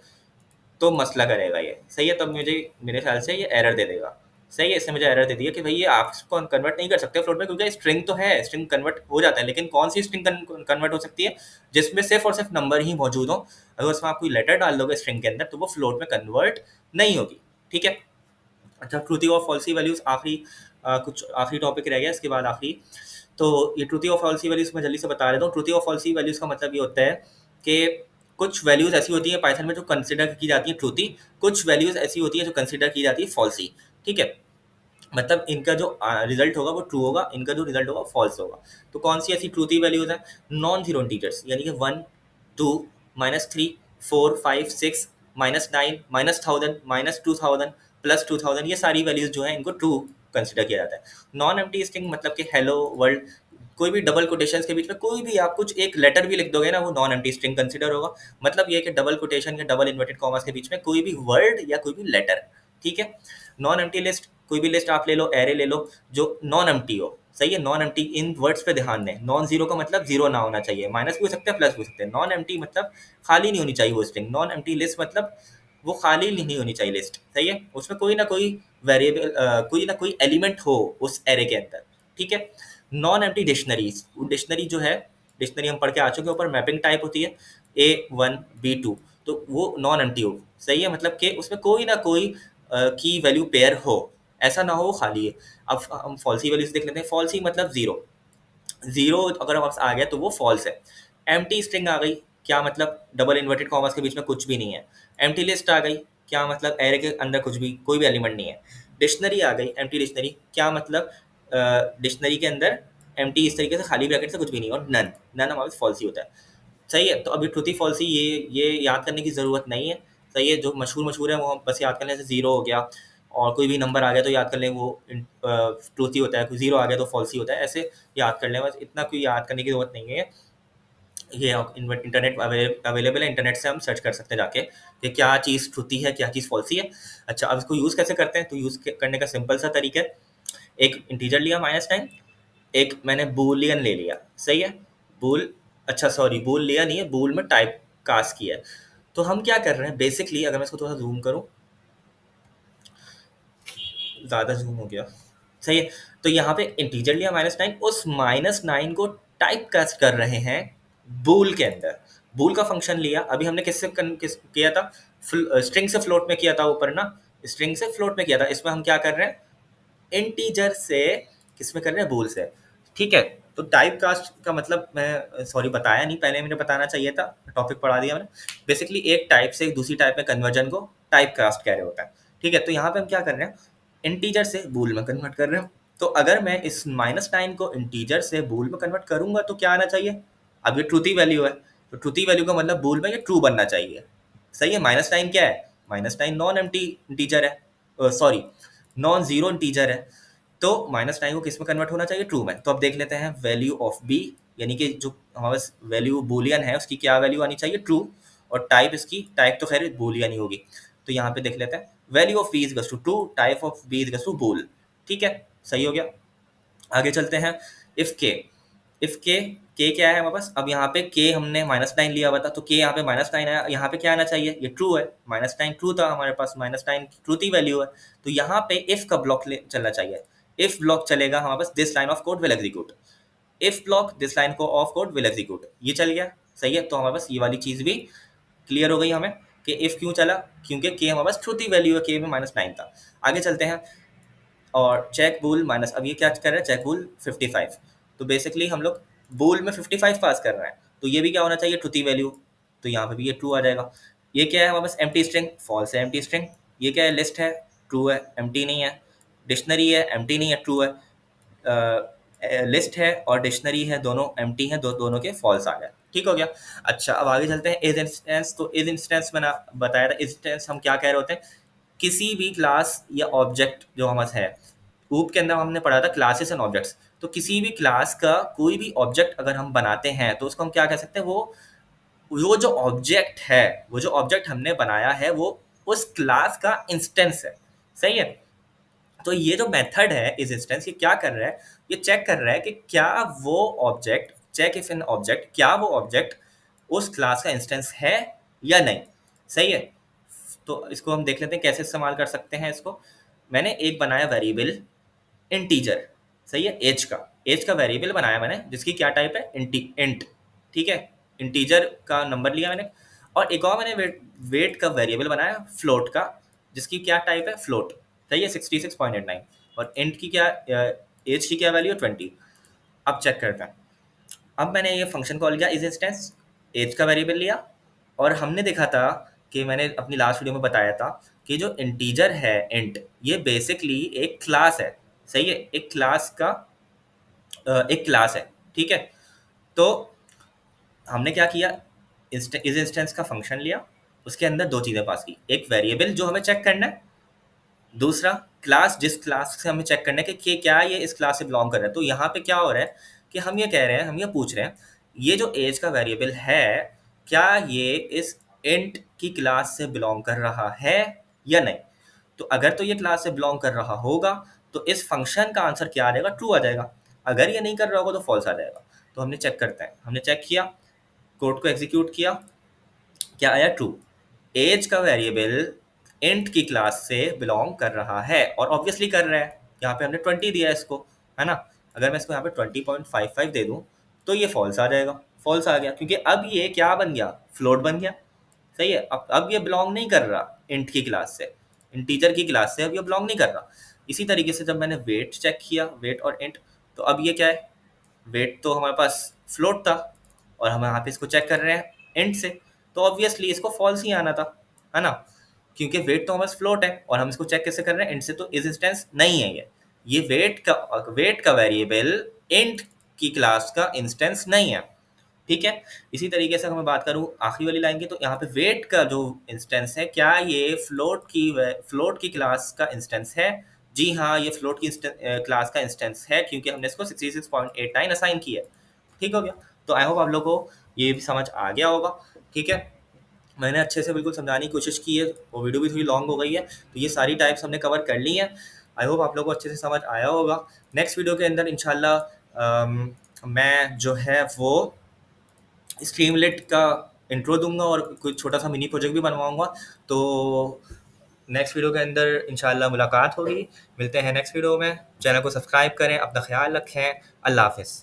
तो मसला करेगा ये, सही है, तब मुझे मेरे ख्याल से ये एरर दे देगा। सही है, इसने मुझे एरर दे दिया कि भाई ये आप इसको कन्वर्ट नहीं कर सकते फ्लोट में, क्योंकि स्ट्रिंग तो है, स्ट्रिंग कन्वर्ट हो जाता है, लेकिन कौन सी स्ट्रिंग कन्वर्ट हो सकती है, जिसमें सिर्फ और सिर्फ नंबर ही मौजूद हो। अगर उसमें आप कोई लेटर डाल दोगे स्ट्रिंग के अंदर तो वो फ्लोट में कन्वर्ट नहीं होगी। ठीक है, अच्छा, ट्रूथी और फॉल्सी वैल्यूज आखिरी, कुछ आखिरी टॉपिक रह गया, इसके बाद आखिरी। तो ये ट्रूथी और फॉल्सी वैल्यूज मैं जल्दी से बता देता हूँ। ट्रूथी और फॉल्सी वैल्यूज का मतलब ये होता है कि कुछ वैल्यूज ऐसी होती है पाइथन में जो कंसिडर की जाती है ट्रूथी, कुछ वैल्यूज ऐसी होती है जो कंसिडर की जाती है फॉल्सी। ठीक है, मतलब इनका जो रिजल्ट होगा वो ट्रू होगा, इनका जो रिजल्ट होगा फॉल्स होगा। तो कौन सी ऐसी ट्रूथी वैल्यूज है, नॉन जीरो इंटीजर्स, यानी कि 1 2 -3 4 5 6 -9 -1000 -2000 +2000, ये सारी वैल्यूज जो है इनको ट्रू कंसिडर किया जाता है। नॉन एम्प्टी स्ट्रिंग मतलब कि हेलो वर्ल्ड, कोई भी डबल कोटेशंस के बीच में कोई भी आप कुछ एक लेटर भी लिख दोगे ना, वो नॉन एम्प्टी स्ट्रिंग कंसिडर होगा। मतलब ये कि डबल कोटेशन या डबल इन्वर्टेड कॉमास के बीच में कोई भी वर्ड या कोई भी लेटर। ठीक है, नॉन एम्प्टी लिस्ट, कोई भी लिस्ट आप ले लो, एरे ले लो जो नॉन एम्प्टी हो। सही है, नॉन एम्प्टी, इन वर्ड्स पे ध्यान दें। नॉन जीरो का मतलब जीरो ना होना चाहिए, माइनस भी हो सकता है प्लस भी हो सकते हैं। नॉन एम्प्टी मतलब खाली नहीं होनी चाहिए वो स्ट्रिंग। नॉन एम्प्टी लिस्ट मतलब वो खाली नहीं होनी चाहिए लिस्ट। सही है, उसमें कोई ना कोई वेरिएबल, कोई ना कोई एलिमेंट हो उस एरे के अंदर। ठीक है, नॉन एम्प्टी डिक्शनरीज, डिक्शनरी जो है, डिक्शनरी हम पढ़ के आ चुके हैं, ऊपर मैपिंग टाइप होती है A1 B2, तो वो नॉन एम्प्टी हो। सही है, मतलब कि उसमें कोई ना कोई की वैल्यू पेयर हो, ऐसा ना हो वो खाली है। अब हम फॉल्सी वैल्यूज देख लेते हैं। फॉल्सी मतलब जीरो, जीरो अगर वापस आ गया तो वो फॉल्स है। एम्प्टी स्ट्रिंग आ गई, क्या मतलब, डबल इन्वर्टेड कॉमर्स के बीच में कुछ भी नहीं है। एम्प्टी लिस्ट आ गई, क्या मतलब, एरे के अंदर कुछ भी, कोई भी एलिमेंट नहीं है। डिक्शनरी आ गई, एम्प्टी डिक्शनरी, क्या मतलब, डिक्शनरी के अंदर एम्प्टी इस तरीके से खाली ब्रैकेट से कुछ भी नहीं है। और नन, नन हमारे फॉल्सी होता है। सही है, तो अभी ट्रूथी फॉल्सी ये याद करने की ज़रूरत नहीं है। सही है, जो मशहूर है वो हम बस याद कर लें, जैसे जीरो हो गया, और कोई भी नंबर आ गया तो याद कर लें वो ट्रूथी होता है, कोई जीरो आ गया तो फॉल्सी होता है, ऐसे याद कर लें बस, इतना कोई याद करने की ज़रूरत नहीं है। ये इंटरनेट अवेलेबल है, इंटरनेट से हम सर्च कर सकते हैं जाके कि क्या चीज़ ट्रूथी है, क्या चीज़ फॉल्सी है। अच्छा, अब इसको यूज़ कैसे करते हैं, तो यूज़ करने का सिंपल सा तरीका है। एक इंटीजर लिया -9, एक मैंने बूलियन ले लिया। सही है, बूल, अच्छा सॉरी, बूल लिया नहीं है, बूल में टाइप कास्ट किया है। तो हम क्या कर रहे हैं बेसिकली, अगर मैं इसको थोड़ा जूम करूं, ज़्यादा जूम हो गया, सही है, तो यहाँ पे इंटीजर लिया -9, उस -9 को टाइप कास्ट कर रहे हैं बूल के अंदर। बूल का फंक्शन लिया, अभी हमने किस किया था, स्ट्रिंग से फ्लोट में किया था ऊपर ना, स्ट्रिंग से फ्लोट में किया था। इसमें हम क्या कर रहे हैं, इंटीजर से किसमें कर रहे हैं, बूल से। ठीक है, तो टाइप कास्ट का मतलब मैं सॉरी बताया नहीं, पहले मुझे बताना चाहिए था, टॉपिक पढ़ा दिया मैंने। बेसिकली एक टाइप से एक दूसरी टाइप में कन्वर्जन को टाइप कास्ट कह रहे होता है। ठीक है, तो यहाँ पे हम क्या कर रहे हैं, इंटीजर से बूल में कन्वर्ट कर रहे हैं। तो अगर मैं इस -9 को इंटीजर से बूल में कन्वर्ट करूंगा तो क्या आना चाहिए, अब ये ट्रूथी वैल्यू है, तो ट्रूथी वैल्यू का मतलब बूल में ये ट्रू बनना चाहिए। सही है, -9 क्या है, -9 नॉन एम्प्टी इंटीजर है, सॉरी नॉन जीरो इंटीजर है। तो -9 को किस में कन्वर्ट होना चाहिए, ट्रू में। तो अब देख लेते हैं वैल्यू ऑफ बी, यानी कि जो हमारे वैल्यू बूलियन है उसकी क्या वैल्यू आनी चाहिए, ट्रू। और टाइप, इसकी टाइप तो खैर बूलियन ही होगी। तो यहाँ पे देख लेते हैं, value of b is to true, type of b is to bool. ठीक है, सही हो गया। आगे चलते हैं। इफ़ के, इफ़ के क्या है हमारे पास, अब यहाँ पे के हमने -9 लिया हुआ था, तो के यहाँ पे -9 आया, यहाँ पे क्या आना चाहिए, ये ट्रू है, -9 ट्रू था हमारे पास, -9 ट्रू ही वैल्यू है, तो यहाँ पे इफ़ का ब्लॉक चलना चाहिए। इफ़ ब्लॉक चलेगा हमारे पास, this line of code will execute, if block this line को ऑफ कोड विल एग्जीक्यूट, ये चल गया, सही है। तो हमारे पास ये वाली चीज़ भी क्लियर हो गई हमें कि इफ़ क्यों चला, क्योंकि के हमारे पास ट्रू वैल्यू है, के में -9 था। आगे चलते हैं, और चेक बूल माइनस, अब ये क्या कर रहा है, चेक बूल 55, तो बेसिकली हम लोग बूल में 55 पास कर रहे हैं, तो ये भी क्या होना चाहिए, ट्रूथी वैल्यू, तो यहाँ पे भी ये ट्रू आ जाएगा। ये क्या है हमारे पास, एम्प्टी स्ट्रिंग, फॉल्स है एम्प्टी स्ट्रिंग। ये क्या है, लिस्ट है, ट्रू है, एम्प्टी नहीं है। डिक्शनरी है, एम्प्टी नहीं है, ट्रू है। लिस्ट है और डिक्शनरी है, दोनों एम्प्टी हैं, दोनों के फॉल्स आ गए, ठीक हो गया। अच्छा, अब आगे चलते हैं, इज इंस्टेंस, तो इज इंस्टेंस मैंने बताया था, इंस्टेंस हम क्या कह रहे होते हैं, किसी भी क्लास या ऑब्जेक्ट जो हमारे है, ऊप के अंदर हमने पढ़ा था क्लासेस एंड ऑब्जेक्ट्स, तो किसी भी क्लास का कोई भी ऑब्जेक्ट अगर हम बनाते हैं तो उसको हम क्या कह सकते हैं, वो जो ऑब्जेक्ट है, वो जो ऑब्जेक्ट हमने बनाया है, वो उस क्लास का इंस्टेंस है, सही है। तो ये जो मेथड है इस इंस्टेंस, ये क्या कर रहा है, ये चेक कर रहा है कि क्या वो object, check if an object, क्या वो ऑब्जेक्ट उस क्लास का इंस्टेंस है या नहीं, सही है। तो इसको हम देख लेते हैं कैसे इस्तेमाल कर सकते हैं इसको। मैंने एक बनाया वेरिएबल इंटीजर, सही है, एज का वेरिएबल बनाया मैंने, जिसकी क्या टाइप है, इंट, ठीक है, इंटीजर का नंबर लिया मैंने। और एक और मैंने वेट का वेरिएबल बनाया, फ्लोट का, जिसकी क्या टाइप है, फ्लोट, सही है, 66.89, और इंट की क्या, एज की क्या वैल्यू है, 20। अब चेक करते हैं, अब मैंने ये फंक्शन कॉल किया, इस इंस्टेंस एज का वेरिएबल लिया, और हमने देखा था कि मैंने अपनी लास्ट वीडियो में बताया था कि जो इंटीजर है इंट, ये बेसिकली एक क्लास है, सही है, एक क्लास का एक क्लास है, ठीक है। तो हमने क्या किया, इस इंस्टेंस का फंक्शन लिया, उसके अंदर दो चीज़ें पास की, एक वेरिएबल जो हमें चेक करना है, दूसरा क्लास, जिस क्लास से हमें चेक करना है कि क्या ये इस क्लास से बिलोंग कर रहा है। तो यहाँ पे क्या हो रहा है कि हम ये कह रहे हैं, हम ये पूछ रहे हैं, ये जो एज का वेरिएबल है, क्या ये इस इंट की क्लास से बिलोंग कर रहा है या नहीं। तो अगर तो ये क्लास से बिलोंग कर रहा होगा तो इस फंक्शन का आंसर क्या आ जाएगा, ट्रू आ जाएगा। अगर ये नहीं कर रहा होगा तो फॉल्स आ जाएगा। तो हमने चेक करते हैं, हमने चेक किया, कोड को एग्जीक्यूट किया, क्या आया, ट्रू। एज का वेरिएबल इंट की क्लास से बिलोंग कर रहा है, और ऑब्वियसली कर रहा है, यहाँ पे हमने 20 दिया है इसको, है ना। अगर मैं इसको यहाँ पे 20.55 दे दूँ तो ये फॉल्स आ जाएगा, फॉल्स आ गया, क्योंकि अब ये क्या बन गया, फ्लोट बन गया, सही है। अब ये बिलोंग नहीं कर रहा इंट की क्लास से, इंटीजर की क्लास से अब ये बिलोंग नहीं कर रहा। इसी तरीके से जब मैंने वेट चेक किया, वेट और इंट, तो अब ये क्या है, वेट तो हमारे पास फ्लोट था, और हम यहाँ पे इसको चेक कर रहे हैं इंट से, तो ऑब्वियसली इसको फॉल्स ही आना था, है ना, क्योंकि वेट तो हमारे पास फ्लोट है, और हम इसको चेक कैसे कर रहे हैं, इंट से, तो इस इंस्टेंस नहीं है ये वेट का वेरिएबल इंट की क्लास का इंस्टेंस नहीं है, ठीक है। इसी तरीके से अगर मैं बात करूँ आखिरी वाली लाइन की, तो यहाँ पे वेट का जो इंस्टेंस है, क्या ये फ्लोट की क्लास का इंस्टेंस है, जी हाँ, ये फ्लोट की क्लास का इंस्टेंस है, क्योंकि हमने इसको 66.89 असाइन किया है, ठीक हो गया। तो आई होप आप लोगों को ये भी समझ आ गया होगा, ठीक है। मैंने अच्छे से बिल्कुल समझाने की कोशिश की है, वो वीडियो भी थोड़ी लॉन्ग हो गई है, तो ये सारी टाइप्स हमने कवर कर ली हैं। आई होप आप लोगों को अच्छे से समझ आया होगा। नेक्स्ट वीडियो के अंदर इंशाल्लाह मैं जो है वो स्ट्रीमलेट का इंट्रो दूंगा, और कुछ छोटा सा मिनी प्रोजेक्ट भी बनवाऊंगा। तो नेक्स्ट वीडियो के अंदर इंशाल्लाह मुलाकात होगी, मिलते हैं नेक्स्ट वीडियो में। चैनल को सब्सक्राइब करें, अपना ख्याल रखें, अल्लाह हाफिज़।